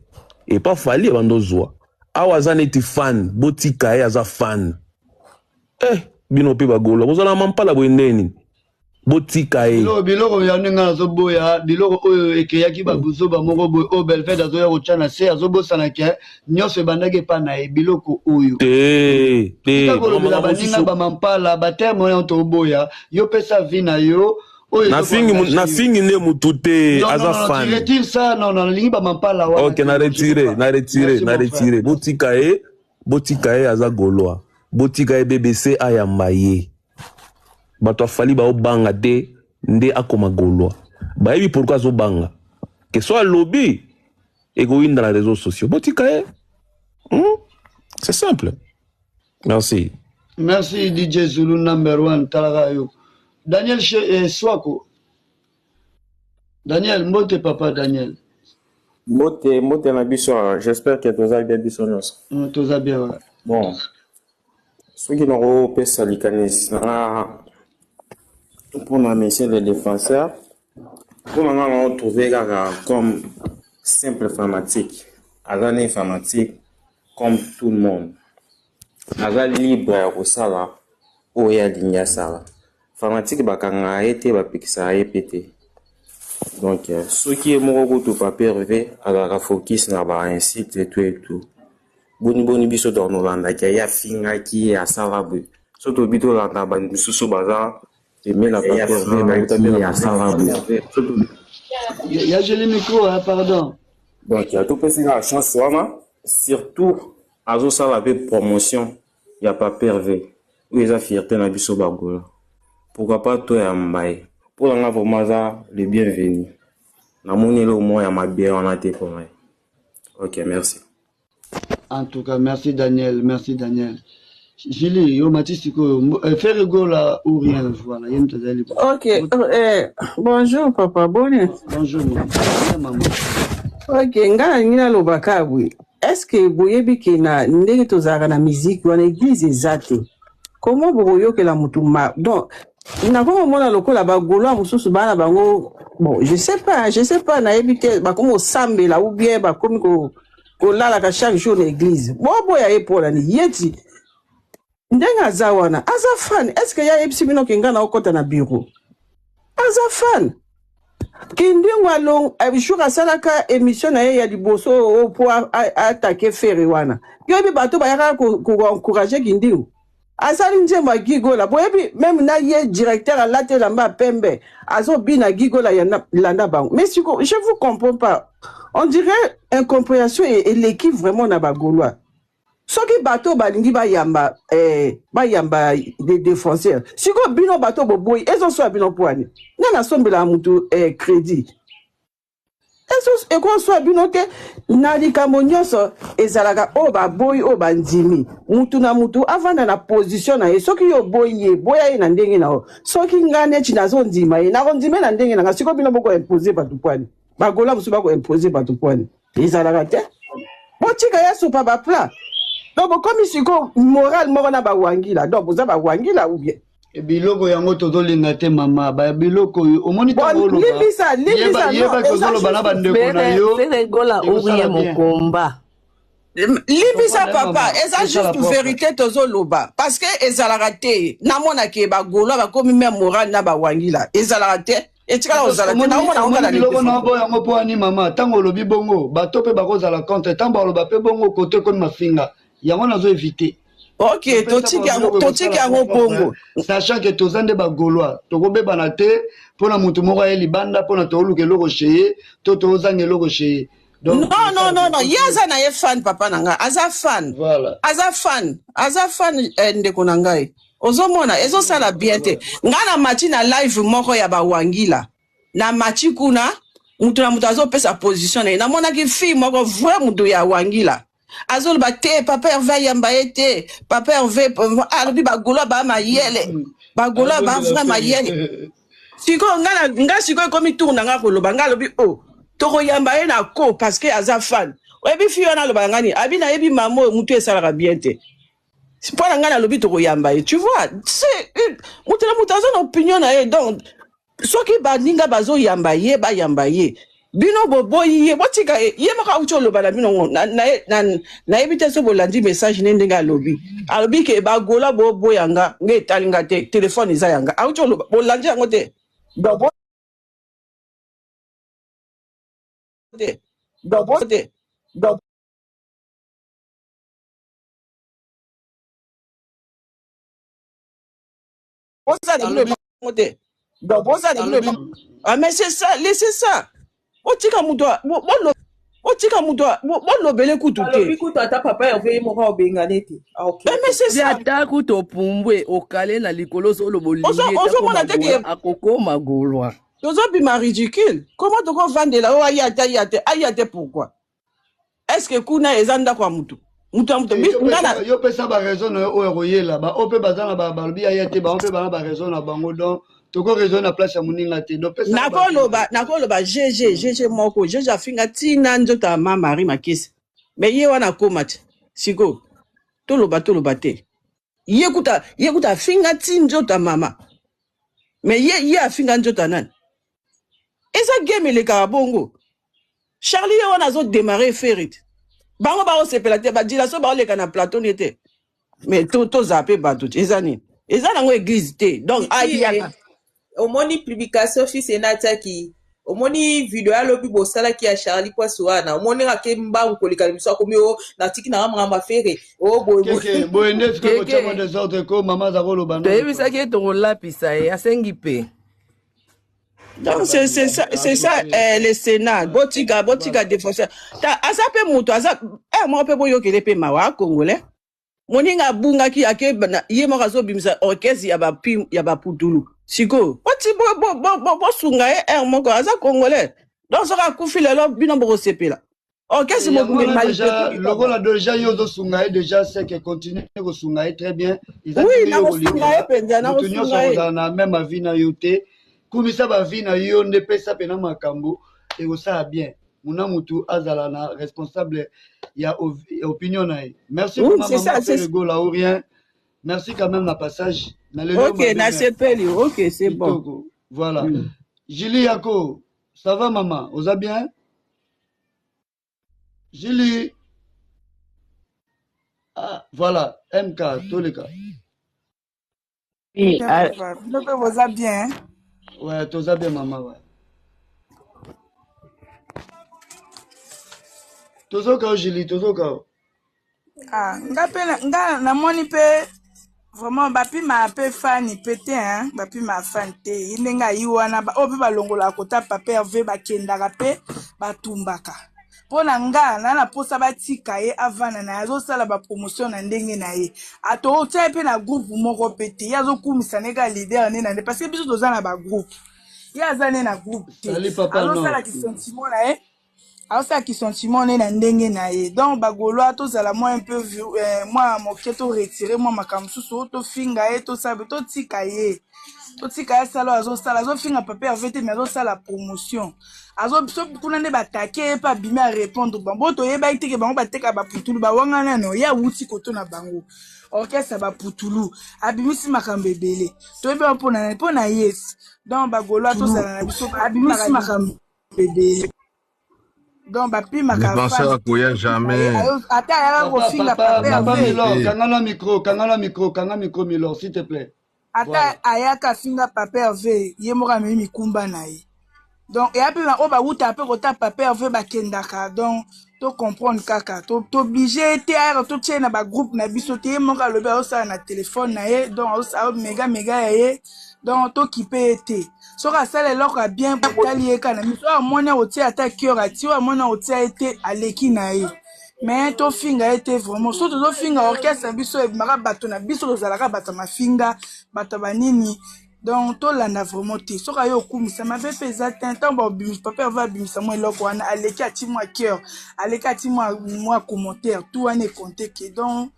et pas Fali bandozwa awazana eti fan botika aza fan bino pe bagolo bozala mampala boendeni botika biloko ya ninga zo boya biloko oyo ekeyaki babuzo ba moko boy o belfed azo ya kochana se azo bosana ke nyose bandage pa na biloko oyo baninga ba mampala ba terme on to boya yo pesa vina yo na fingi ne mutute aza fan tu retires ça non lingi ba mampala wa OK na retirer botika aza goloa botika BBC ayambaye bato Fali ba obanga de nde akoma goloa bayebi pourquoi zo banga que soit lobby égoïne dans les réseaux sociaux botika c'est simple. Merci DJ Zulu number 1 talagayo Daniel Swako Daniel monte papa Daniel Mote na biso, j'espère que toza bien biso nyonso. Toza bien, ouais. Bon. Soki nako pesa likanisi na pour monsieur le défenseur, pour on trouver comme simple informatique, agane informatique comme tout le monde. Aga libre au sala o ya linya sala. Informatique bakanga été ba pixar epete. Donc ce qui est moko to papier rêvé aga focus na ba ainsi et tout. Boni biso dans Nolanda qui ya finga qui a sala bu. Surtout bito landa ba misusu baza et mais la papier rêvé à sala bu. Il y a gelé micro, hein, pardon. Donc il y a tout passé la chance surtout azo sala avec promotion, il y a pas pervé. Où ils a fierté na biso bagola. Pourquoi pas toi ya mbaye. Pour la vraiment le bienvenu. Na moni le au moins ya mabie on a été pour moi. OK, merci. En tout cas, merci Daniel, merci Daniel. Julie, yo Matisiko, fais rigolo là ou rien, voilà. OK, bonjour papa, bonne. Bonjour maman. OK, ngana ngina lobaka bwi. Est-ce que boyebi ke na ndenge tozaka na musique wana église ezate? Comment boyo ke la mutuma? Donc na ko mona lokola ba golo mususu bana bango bon, je sais pas na ebite ba komo sambela ou bien ba komi ko lala ka chaque jour na église. Bo ya epola ni yeti. Ndenga zawana aza fan, est-ce que ya ebisi bino ke ngana okota na bureau? Aza fan. Kindingwa long jour salaka émission na ya liboso au pour attaquer Feriwana. Yobi bato ba yaka ko encourager Kindingu. Asali nzemba gigola boyebi même na ye directeur à la lamba pembe azo bina gigola ya landa bango. Mais je vous comprends pas. On dirait incompréhension et l'équipe vraiment na bagolois. Soki bato balingi ba yamba des défenseurs. Siko bino bato boboy ezo so bino poani. Na sombela mutu crédit. Ezo eko so bino te na likamonyoso ezalaka o ba boy o bandimi. Mutu na mutu avanda na position na ye soki yo boye boya ye na ndenge na o. Soki ngane chinazo ndima ye na ndime na ndenge na siko bino boko imposer batu poani. Bagola musu bako imposer batu poani. Ezalaka te. Botika ya so pa ba pla. Donc comme ici moral moko na bawangila donc vous avez bawangila ou bien et biloko yango tozolinga te mama ba biloko omoni tango lo libisa yeba kozolo bana bandeko na yo gola ouriye mokomba libisa papa eza juste vérité tozoloba parce que ezalaka te namona ke bagolo bakomi même moral na bawangila ezalaka te etikala ozala te namona ongala biloko na boya yango po ani mama tango lobi bongo bato pe bakozala contre tango loba pe bongo kote kon mafinga yango nazo éviter. OK, totika yango bongo. Sachant que tozande ba gaulois, tokobeba na te pona mutu moko ya libanda pona toluke loko cheye, tozange loko cheye. Non, yaza na ye fan papa nanga, aza fan. Voilà. Aza fan ndeko nangai. Ozomona ezo sala bien te. Ngana mati na live moko ya ba wangila. Na mati kuna mutu na mutu azo pesa position na mona ki fille moko vrai mutu ya wangila. Azol bate papa Hervé yamba ete papa Hervé alobi bagolo ba mayele bagolo ba vraiment mayele siko nga siko komi tourna nga koloba nga lobi toko yamba na ko parce que aza fan oyebi fi ona loba ngani abi na yebi mamo mutu esala bien te pour nga na lobi toko yamba tu vois c'est mutu na opinion na donc soki baninga bazo yamba ye ba yamba ye bino boboyi ye botika ye maka ucholo bala bino na ebite so bolandi message ndenga alobi ke bagola boboyanga nge talinga te téléphone iza yanga ucholo bolandi yango te dobo mais c'est ça laissez ça. Otika mudo bolobele kutu te kutu ata papa Hervé moko obenganete mais c'est ça ata kutu pumbwe okale na likolo solo bolingi ozomona te ke akoko magolwa tozobima ridicule comment toko vandela o ayate pourquoi est-ce que kuna ezanda kwa mutu yo pesa ba raison na oyo koyela ba ope bazana ba balobi ayate ba ope bana ba raison na bango donc toko raison na place ya moninga te donc nakoloba GG moko GG afinga tina nzota mama Marie Makisi mais ye wana koma te siko toloba te ye kuta afinga tina nzota mama mais ye afinga nzota nani eza game eleka bongo Charlie ye wana azo démarrer ferit bango ba osepela te badila so ba oleka na plateau nete mais to zappé bato eza nini eza nango église te donc ayaka omoni publication fils enataki omoni video ya lobi bosala ki ya Charlie Poissoana omoni rake mbangu kolika biso komi o natiki na ngamba fere o boende tiko chama des autres ko mama za kolo bana te bisa ki to lapisa e asengi pe donc c'est ça le Sénat botika défenseur ta asape muto asa mo pe boyo kele pe mawa congolais moninga bunga ki ake ye mo kazo bimisa orchestre ya ba putulu siko oti bo sunga moko aza congolais donc ça ka kufile lo bino bo sepela orchestre mo bunga logo la déjà yo zo sunga déjà c'est que continue ko sunga très bien oui na ko sunga penza na ko sunga na même avis na yote kumisa ba vie na yo ne pesa pena makambo et ça bien muna mutu azala na responsable ya opinion na merci oui, pour maman c'est le go là ou rien merci quand même la passage na le OK na sepeli OK c'est bon voilà Julie Yako ça va maman vous a bien Julie ah voilà MK tous les cas oui vous a bien ouais tout ça bien maman ouais tozoka Julie tozoka nga namoni pe vraiment bapima pe fani pete hein bapima fan te indenga yiwana ba ope balongola kota papa Hervé bakendaka pe batumbaka pona nga na posa batika ye avana na yazo sala ba promotion na ndenge na ye ato otia pe na groupe moko pete yazo kumisa neka leader ne na parce que biso tozana ba groupe yazane na groupe te azo sala ki sentiment na ye alors qui sont Simone na ndenge na ye donc bagolo tozala moi un peu moi moketo retirer moi makamsusu to finga e to sabe to tika ye sala azo finga papa Hervé te mais azo sala promotion azo so kuna ne batake pa bimi a répondre bango to yeba iteke bango bateka ba putulu ba wangana no ya wuti koto na bango orchestre ba putulu abimisi makambe belé to yeba pona yes donc bagolo tozala na biso abimisi makambe belé donc bapi makafanya kuya jamais ata ya kofinga papa Milor kangana micro Milor s'il te plaît ata ayaka finga papa Hervé ye moka memi mikumba na ye donc et après o ba uta pe kota papa Hervé bakendaka donc to comprendre kaka to obligé te ara to tena ba groupe na biso te moka lobe o sa na téléphone na ye donc o sa méga ya ye donc to kipe te so ka sala loko bien botali e kana miso amona otia ata cœur ati o amona otia ete aleki na ye mais to finga ete vraiment so to finga orchestre biso e maka bato na biso tozalaka bato mafinga bato banini donc to landa vraiment te so ka yo kumisa mabe pesa tant ba bimis papa va bimisa moi loko wana aleki ati moi cœur aleki ati moi commentaire tout ane compter que donc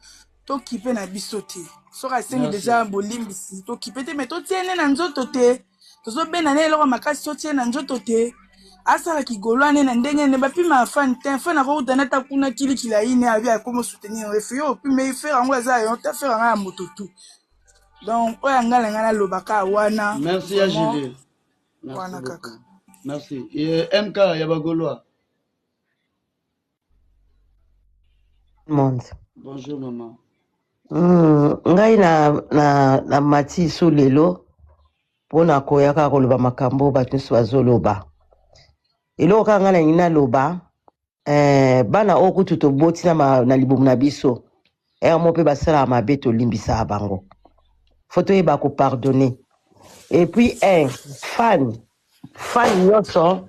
to kipe na biso te so ka sengi déjà bolimbisi to kipe te mais to tiene na nzoto te tozo bena ne loko makasi to tiene na nzoto te asala kigolwane na ndenge ne bapima fan te fan na ko dana ta kuna kilikila ine abi a comment soutenir refio puis mais faire ngo za yo ta faire nga moto tout donc oya ngala ngana lobaka wana merci à Julie wana kaka merci et MK ya bagoloa monde bonjour maman ngai na mati so lelo pona koyaka koloba makambo bato nyonso bazoloba eloko kanga na ngina loba bana okutu toboti na libumu na biso mo mpe basalaka mabe tolimbisaka bango fo toyeba kopardonner et puis fan nyonso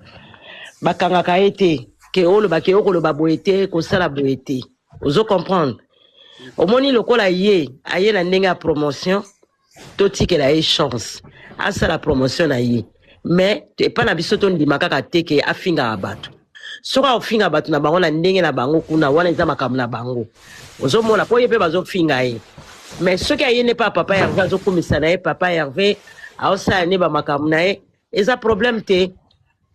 bakangaka ye te ke okoloba boye te kosala boye te ozo comprendre omoni lokola ye aye na ndenge ya promotion totikela ye chance asala promotion na ye mais epa na biso tondima kaka te ke afingaka bato soki akofinga bato na bango na ndenge na bango kuna wana eza makambo na bango ozomona mpo ye mpe bazofinga ye mais soki aye ne pa papa Hervé azokumisa na ye papa Hervé aosala ne bamakambo na ye eza problème te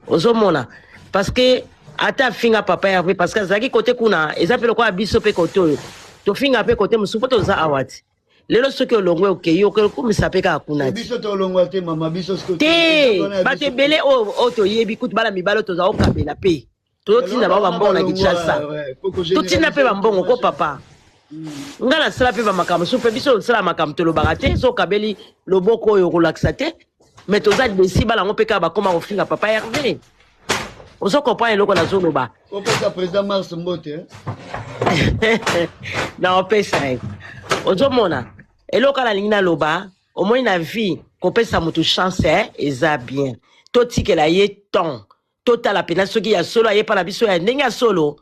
ozomona parce que ata afinga papa Hervé parce que azalaki kote kuna eza mpe lokola biso mpe kote oyo tofinga mpe kote mosusu mpo toza awa te lelo soki olongwe okei okomisa mpe kaka kuna te bato ebele oyo toyebi kutu bana mibale oyo toza okabela mpe tozotinda bao bambongo na kinshasa totinda mpe bambongo ko papa nga nasala mpe bamakambo so mpe biso tosala makambo tolobaka te so okabeli loboko oyo kolakisa te mais toza desi balango mpe kaka bakoma kofinga papa Hervé ozo comprendre eloko nazoloba opesa président Mars Mbote na opesa ye ozomona eloko nalingi naloba omoi na vie kopesa motu chance eza bien totikela ye temps totala pena soki ya solo aye pa na biso ya ndenge ya solo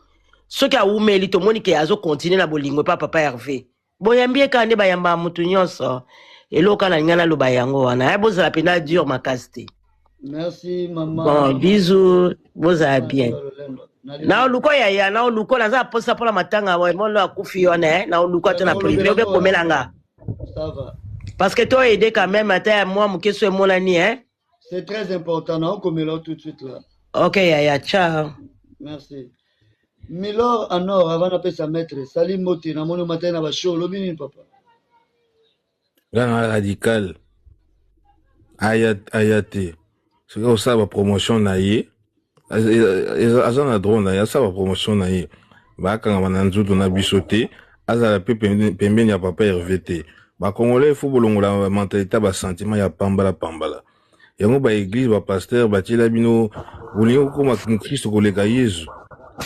soki awumeli tomoni ke azokontinue na bolingo pa papa Hervé boyambi ye kaka nde bayamba motu nyonso eloko nalingi naloba yango wana ya bozala pena dur makasi te. Merci maman. Bon, bisous, vous allez bien. Na oluko ya na oluko naza posa pour la matanga wa mono akufi one na oluko tena privé obe komelanga. Ça va. Parce que toi aider quand même ata moi mukeso mon ani hein. C'est très important na komela tout de suite là. OK ya ciao. Merci. Milor anor avant d'appeler sa maître Salim Moti na mono matin na ba show lobini papa. Grand radical. Ayate. C'est comme ça la promotion na ye. Azana drone na ya ça la promotion na ye. Ba kanga mananzu na bisoté, azala pe pembeni ya papa RVT. Ba congolais faut bolongola mentalité ba sentiment ya pambala. Yango ba église ba pasteur ba tila bino bolingo ko ma Christ ko leka Yesu.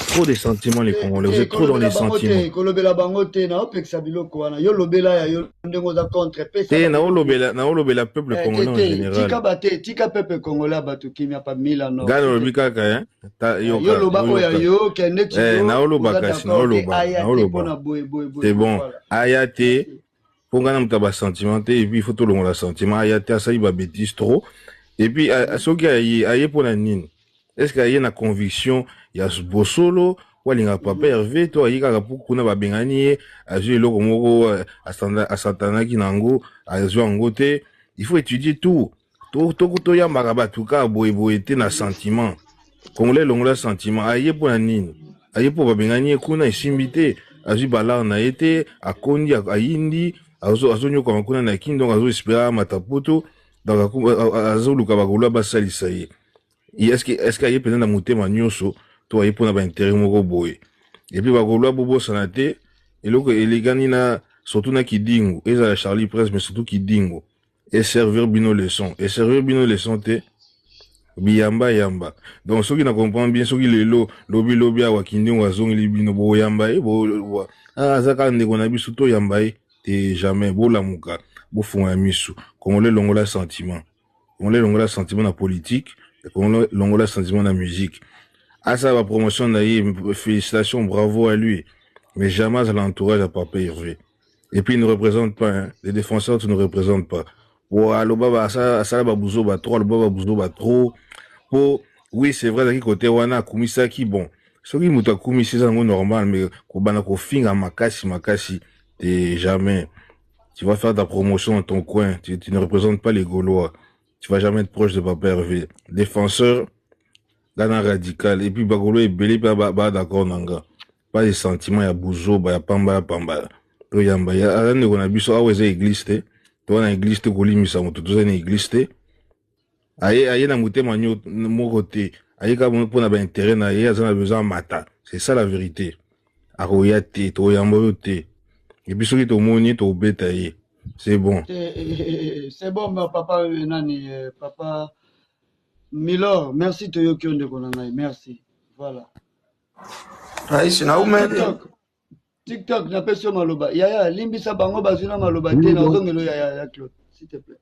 Trop de sentiments les congolais, vous êtes trop dans les sentiments. Kolobela bangote na opeksa biloko wana. Yo lobela ya yo ndengo za contre pesa. Na olobela peuple congolais en général. Tika peuple congolais batu kimia pa Milano. Gana lobika ka hein. Yo loba oya yo kenechi. Na oloba kasi na oloba. C'est bon. Ayate pour gana mutaba sentimenté et puis il faut tout le monde la sentiment. Ayate ça il va bêtise trop. Et puis soki aye pour la nine. Est-ce qu'il y a une conviction il y a ce beau solo ou il y a papa Hervé toi il y a pour kuna ba bengani azu eloko moko asatana kinango azu angote il faut étudier tout yamba ka batuka boyete na sentiment congolais longola sentiment aye pour la nini aye pour ba bengani kuna isimbité azu balar na été akondi ayindi azu nyoka kuna na kindo azu espérer matapoto donc azu luka ba kola ba salisa ye est-ce qu'il y a peut-être un motema nyonso toi il pour na intérêt moko boy et puis ba kolwa bobo sanate et loko elegani na surtout na kidingo eza Charlie Presse mais surtout kidingo et servir bino leçon te biyamba donc ceux qui ne comprennent bien ceux qui lelo lobi awa kidingo azongeli bino bo yamba bo zaka ndeko na biso to yamba te jamais bo lamuka bo funga misu congolais longola sentiment na politique longola sentiment na musique. À ça, la promotion d'ailleurs, félicitations, bravo à lui. Mais jamais à l'entourage à papa Hervé. Et puis, il ne représente pas, hein. Les défenseurs, tu ne représentes pas. Pour Alobaba, ça, ba bouzo, ba trop, Alobaba, bouzo, ba trop. Pour, oui, c'est vrai, qui côté wana, kumisa qui bon. Ce qui mouta kumisa, c'est normal, mais, kobana ko finga makasi, t'es jamais. Tu vas faire ta promotion dans ton coin. Tu ne représentes pas les Gaulois. Tu vas jamais être proche de papa Hervé. Défenseur, Gana radical. Et puis, Bagolo est belé, ba d'accord, nanga. Pas de sentiments, ya bouzo, ya pamba. To yamba, ya rien de qu'on a bu ça, ouais, c'est église, te. Toi, na église, te, koli, misa, moto, tout ça, na église, te. Aye, na mouté, manio, mon côté. Aye, ka, pour na ba intérêt, na, aye, azan a besoin mata. C'est ça, la vérité. Aroya, te, to yamba, te. Et puis, celui, to moni, to bête, aye. C'est bon. C'est bon, papa, nani, papa. Milor, merci Toyo Kionde Konanai, merci. Voilà. TikTok, n'a pas sur Maloba. Yaya, Limbisa Bango Bazuna Maloba, Tena Ozongelo Yaya Claude, s'il te plaît.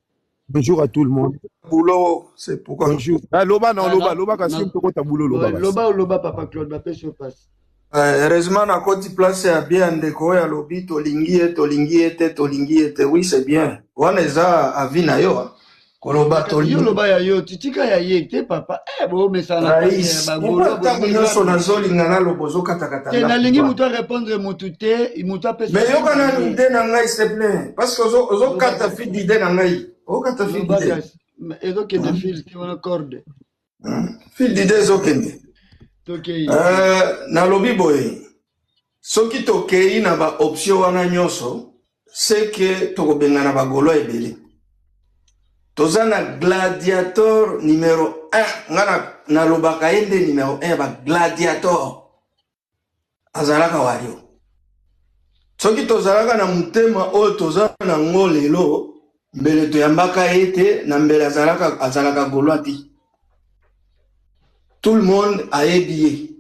Bonjour à tout le monde. Boulot, c'est pourquoi. Bonjour. Ah, Loba, non, Loba, Kassim, pourquoi t'as boulot, Loba? Loba, papa Claude, ma sur passe. Heureusement, na koti place ya bien ndeko ya lobi tolingi ete, oui, c'est bien. Wana eza avina yo. Koloba tolingi. Yo loba ya yo, titika ya ye, te papa. Bo mesana bagolo. Ntango nyonso nazolinga na lobozo katakata. Te nalingi mutu répondre mutu te, mutu apesa. Mais yo kana nde na ngai s'il te plaît. Parce que ozo kata fi d'idée na ngai. okata fil d'idée ezokende fil ti wana corde fil d'idée ezokende nalobi boye soki tokei na baoption wana nyonso seke tokobengana bagolo ebele toza na gladiateur numéro 1 nga nalobaka ye nde numéro 1 bagladiateur azalaka wario soki tozalaka na motema oyo toza nango lelo mbele toyambaka ye te na mbele azalaka gaulois te tout le monde ayebi ye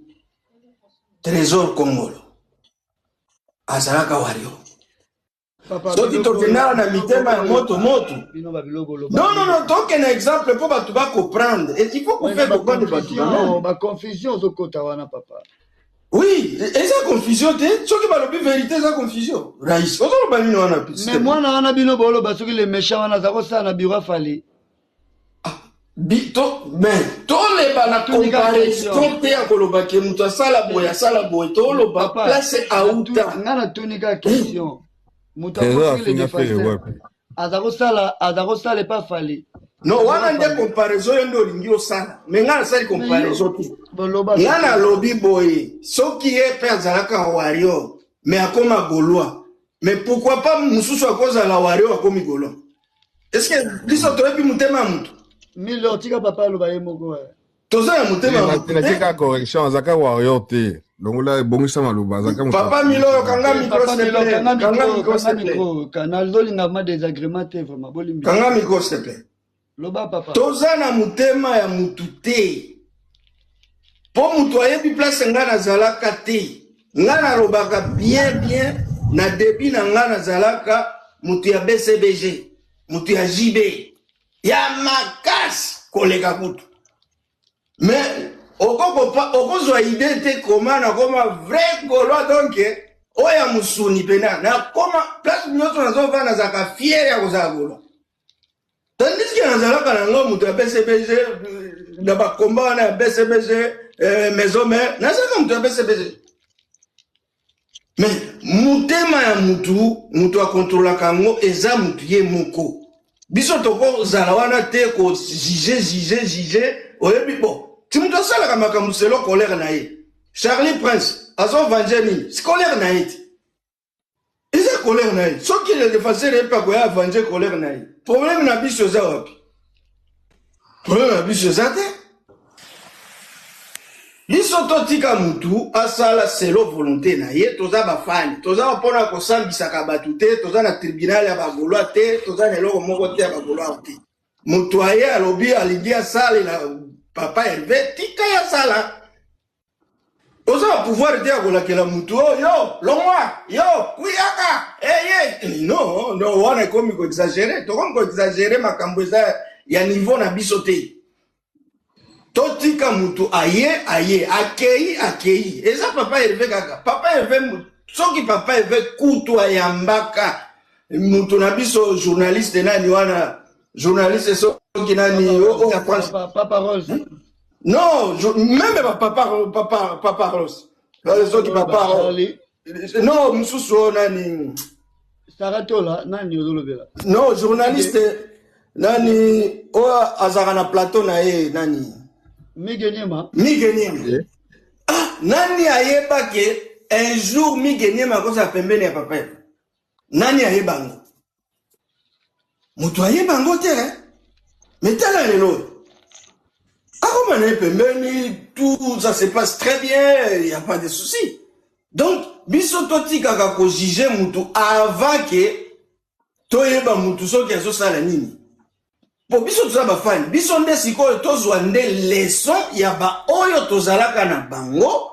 trésor congolo azalaka wario soki tokendaka na mitema ya moto non tokende exemple mpo bato bacomprendre il faut kofaire comprendre bato baconfusion ozokota wana papa oui eza confusion te soki balobi vérité eza confusion rais ozoloba nini wana mais mwana wana bino boloba soki le méchant wana aza kosala na biro afali toleba na comparaison te ya koloba ke moto asala boye toloba place auta nga natuni kaka question moto aza kosala epa fali non wana nde comparaison yo nde olingi osala me nga nasali comparaison te nga nalobi boye soki ye mpe azalaka wario me akoma gaulois mais pourquoi pas mosusu akozala wario akomi gaulois est ce que biso toyebi motema ya moto milo tika papa aloba ye moko toza ya motema ya moto natika correction azaka wario te longola ebongisa maloba azaka papa milo oyo kanga micro s'il nazolinga ma désagrément te vraiment bolimbi kanga micro s'il te plaît loba papa toza na motema ya mutu te mpo mutu ayebi place nga nazalaka te nga nalobaka bien na debi na nga nazalaka mutu ya BCBG mutu ya JB ya makasi koleka kutu mais okozwa ide te koma nakoma vrai gaulois donc oya musuni pena nakoma place nyonso nazovanda nazalaka fier ya kozala gaulois tandis que nazalaka nango mutu ya BCBG na bakomba wana ya BCBG maison mère nazalaka mutu ya BCBG mais motema ya mutu akontrolaka yango eza mutu ye moko biso tokozala wana te juge oyebi bon ti mutu asalaka makambo selo colère na ye Charlie Prince azovanje nini si colère na ye te eza colère na ye soki le défenseur ye mpe akoya avanje colère na ye problème na biso eza wapi problème na biso eza te biso totika mutu asala selo volonté na ye toza bafani toza mpona kosambisaka bato te toza na tribunal ya bagaulois te toza na eloko moko te ya bagaulois te mutu aye alobi alingi asalela papa Hervé tika ya sala oza na pouvoir te ya kolakela mutu oyo longwa yo kuyaka non wana ekomi koexagere tokomi koexagere makambo eza ya niveau na biso te totika mutu aye akei eza papa Hervé kaka papa Hervé soki papa Hervé kutu ayambaka mutu na biso journaliste nani wana journaliste soki nani ya France papa Rose non même papa Rose soki papa non mususu nani Saratola nani ozolobela non journaliste nani oyo azaka na plateau na ye nani Migeniema nani ayeba ke un jour Migeniema koza pembeni ya papa nani ayeba ngo mutu ayeba ngo te mais tala lelo akoma na pembeni tout ça se passe très bien il y a pas de souci donc biso totikaka ko juger mutu avant que toyeba mutu soki azosala nini po biso toza bafani biso nde sikoyo tozwa nde leson ya baoyo tozalaka na bango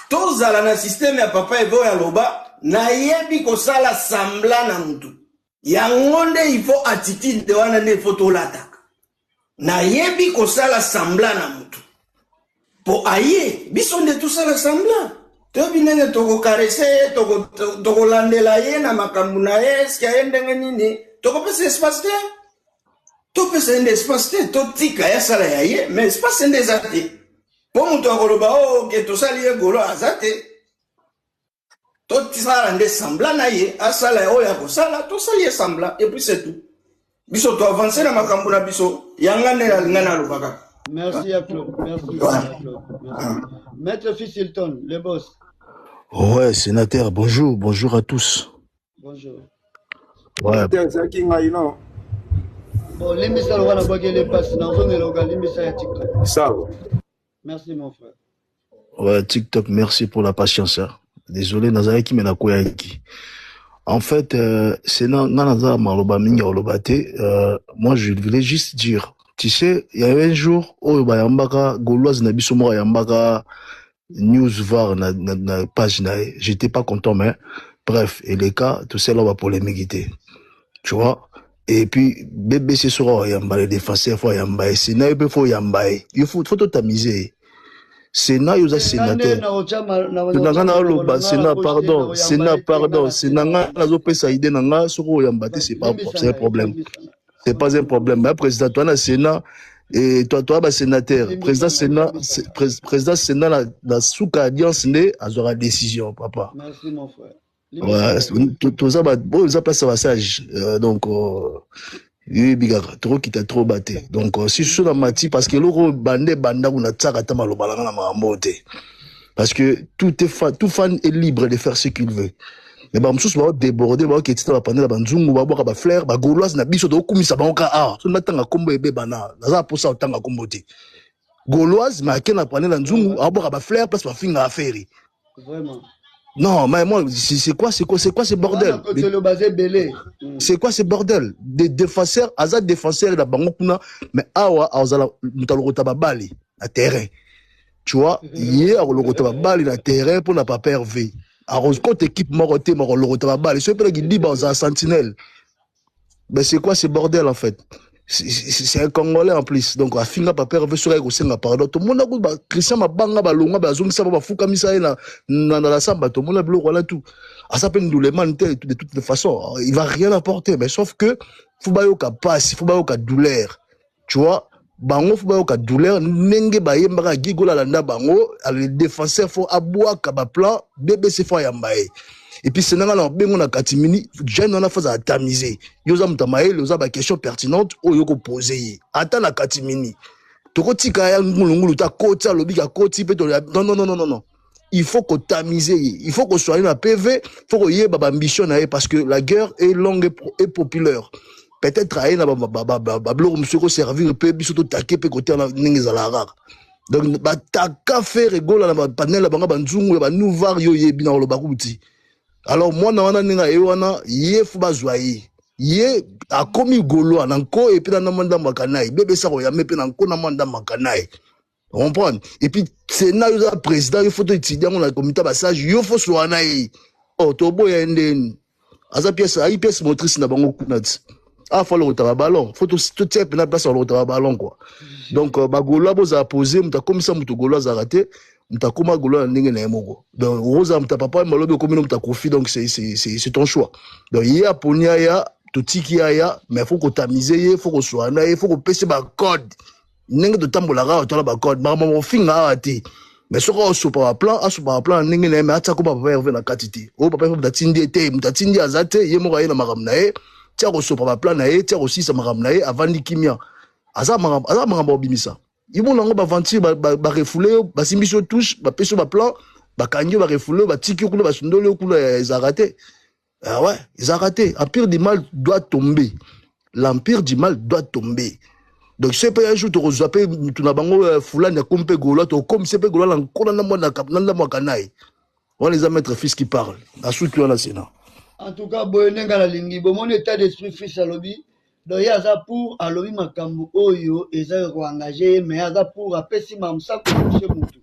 tozala na systeme ya papa Hervé oyo aloba nayebi kosala sambla na mutu yango nde ifo attitude wana nde ifo tolataka nayebi kosala sambla na mutu po aye biso nde tosala sambla toyebi ndenge tokokarese tokolandela ye na makambo na ye eske aye ndenge nini tokopesa espace te topesa ende espace te totika ya sala ya ye mais espace ende eza te po mutu akoloba oke tosali ye golo aza te tosala nde sambla na ye asala oyo akosala tosali ye sambla et puis c'est tout biso to avancer na makambo na biso yanga ngana lobaka. Merci à Claude. Merci à Claude. Merci. Maître Fils Hilton, le boss. Ouais, sénateur, bonjour, bonjour à tous. Bonjour. Ouais. Bon, l'émission va la les passes dans zone locale, l'émission à TikTok. Ça. Merci mon frère. Ouais, TikTok, merci pour la patience. Hein. Désolé, Nazaré qui m'a nakoyaki. En fait, c'est Nanaza Maloba Minga Olobate. Moi, je voulais juste dire, tu sais, il y avait un jour où Bayambaka, Gauloise Nabisomo Yambaka, News var na page na, j'étais pas content, mais bref, et les cas, tout ça là va polémique. Tu vois? Et puis, bébé, c'est sur Yamba, les défenseurs, faut Yamba, c'est na, il faut Yamba. Il faut tout tamiser. Sénat, il y a sénateur. Sénat, pardon. Sénat, c'est pas un problème. C'est pas un problème. Mais président, toi, le Sénat, et toi, sénateur. Président Sénat, la sous-alliance, il aura décision, papa. Merci, mon frère. Ouais, tout ça, bon, ça passe à passage. Donc, trop qui t'a trop batté. Donc, si je suis dans ma tête, parce que l'euro bandé banda ou na tsaka ta malobalanga na mamote. Parce que tout fan est libre de faire ce qu'il veut. Mais bah, m'sous va déborder, bah, qui était la pandé la banzungu, bah, bah, flair, bah, gauloise na biso do kumisa ba onka ah. So natanga kombo ebe bana. Naza pour ça otanga kombo te. Gauloise, ma ken na pandé la nzungu, bah, bah, flair, place ba finga affaire. Vraiment. Non, mais moi, c'est quoi ce bordel? C'est quoi ce bordel? Des défenseurs, Azad défenseurs, la bangokuna, mais awa, azala, mutalorotaba bali, à terrain. Tu vois, hier, on l'orotaba bali, na terrain, pour n'a pas pervé. Alors, quand équipe moroté, on l'orotaba bali, c'est pas qu'il dit, bah, on sentinelle. Mais c'est quoi ce bordel, en fait? C'est un Congolais en plus. Donc, à finir par perver sur la pardon. Tout le monde a dit, Christian Mabanga, Balonga, Bazong, ça va foutre comme ça, dans la samba, tout le monde a bloqué, voilà tout. À ça peine, nous les manter de toutes les façons. Il va rien apporter. Mais sauf que, faut pas y passe, faut pas y douleur. Tu vois? Bango, faut pas y douleur. Nenge, baye, mbaga, gigola, landa, bango, les défenseurs, faut aboua, kabaplan, bébé, c'est faut yambaye. Et puis, c'est dans la bengo na katimini, jeune on a fait à tamiser. Yosa mutamae, yosa ba question pertinente, o yoko poser. Attends la katimini. Toko tika ya ngulungulu ta koti, lobi ka koti, non. Il faut qu'on tamise, il faut qu'on soit dans la PV, il faut qu'on y ait baba ambition parce que la guerre est longue et populaire. Peut-être à na bablo monsieur servir peu bisoto taquer pe côté na ningezalara. Donc ba taka faire rigola na panel la banga banzungu ba nouvar yo yebi na lo bakuti. Alors, moi, je suis a commis golo ananko et puis dans manda makanaï bébé ça roya mepe nanko na manda makanaï comprendre et puis c'est na yo président il faut étudier on a comité passage il faut soanaï oh tobo ya ndeni aza pièce motrice na bango kunat ah faut le retour ballon faut tout type na place le retour ballon quoi donc bagolo boza poser muta comme ça muto golo za raté muta koma golo na ndenge na yemoko donc rosa muta papa malobe comme muta kofi donc c'est ton choix donc il y a ponia ya totiki ya mais faut qu'on tamiser faut qu'on soit na faut qu'on pèse ba code ndenge de tambola ra to la ba code ba mo finga ati mais ce qu'on so pa plan ndenge na mais atsa ko ba verve na katiti o papa muta tindi te muta tindi azate yemo ga ina maramna e tia ko so pa plan na e tia aussi sa maramna e avant nikimia aza marambo obimisa ibo nango ba ventir ba refouler ba simbiso touche ba peso ba plan ba kanyo ba refouler ba tiki ko ba sundole ko les a raté. Ah ouais, ils ont raté. L'empire du mal doit tomber. L'empire du mal doit tomber. Donc, c'est pas un jour, tu reçois, tu n'as pas foulane, tu as compé gola, tu as comme c'est pas gola, on les a mettre fils qui parle. À ce que là, c'est là. En tout cas, Boyenenga la lingi, mon état d'esprit fils à lobby. Donc, il y a ça pour à lobby makambu oyo, et ça engagé, mais il y a ça pour à pessi mamsa pour toucher moutou.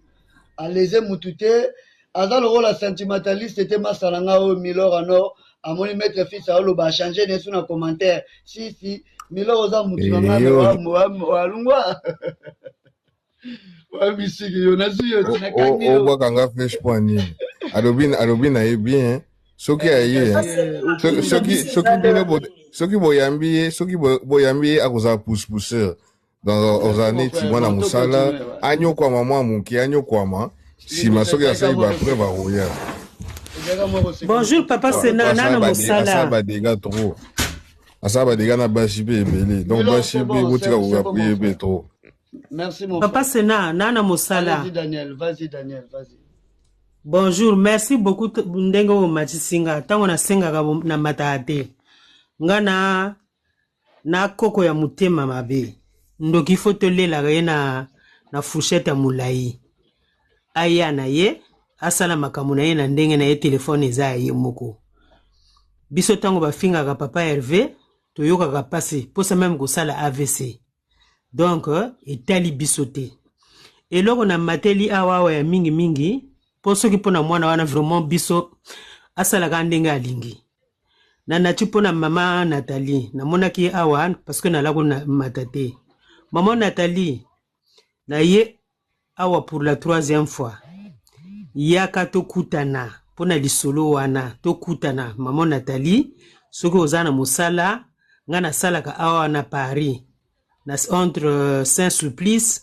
À les moutouté, à ça le rôle sentimentaliste, c'était ma salanga au Milor en or. À mon maître fils à Oloba, changer les sous dans commentaire. Si, Milo Rosa Moutouna, Walungwa. Ouais, Missy, on a su, on voit qu'on a fait je point. Alobin a eu bien. Ce qui a eu, ce qui boyambi à cause de pousse-pousseur. Dans aux années, Timona Moussala, Agno kwa maman, Mouki, Agno kwa ma. Si ma soeur a fait, après, va rouiller. Bonjour, papa Sénat, Nana Moussala. ça va déjà na bashipé ebele donc bashipé botika ko prier trop. Merci mon Papa Sena nana mosala. Vas-y Daniel, vas-y. Bonjour, merci beaucoup ndengo machisinga tango na senga na matate. Ngana na koko ya mutema mabe. Ndoki fotolela na fourchette ya mulai. Aya na ye asala makamu na ye na ndenge na ye telefone eza ye moko. Biso tango bafinga ka papa Hervé toyoka ka passer posa même ko sala AVC. Donc etali bisote. Eloko na mateli awa ya mingi poso ki pona mwana wana vraiment biso asala ka ndenge alingi. Na nati pona mama Nathalie na mona ki awa parce que na lako na matate. Maman Nathalie na ye awa pour la 3e fois. Yaka to kutana pona lisolo wana to kutana maman Nathalie soki ozana musala ngana sala ka awa na Paris na entre Saint-Sulpice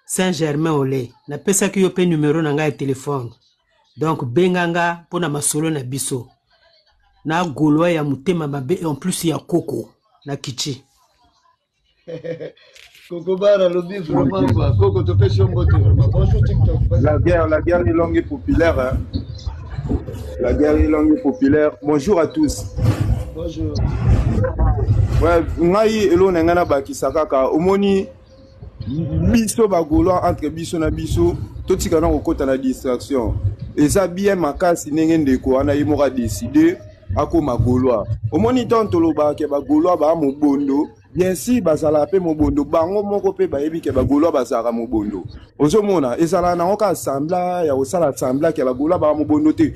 Saint-Germain-en-Laye na pesa ki yo pe numéro na nga téléphone donc benganga pona masolo na biso na golwa ya mutema mabe en plus ya koko na kichi. Coco Bara lobby vraiment quoi. Coco te fait sur beauté vraiment. Bonjour TikTok. La guerre est longue et populaire. Hein. La guerre est longue et populaire. Bonjour à tous. Bonjour. Ouais, ngai elo ngana bakisaka ka omoni biso bagolo entre biso na biso totika na kokota na distraction. Et ça bien makasi ndenge ndeko ana yimoka décider akoma golwa. Omoni tontoloba ke bagolo ba mobondo. Bien si bazala pe mobondo bango moko pe bayebi ke bagolo bazara mobondo ozomona ezala na oka assembla ya osala assembla ke bagolo ba mobondo te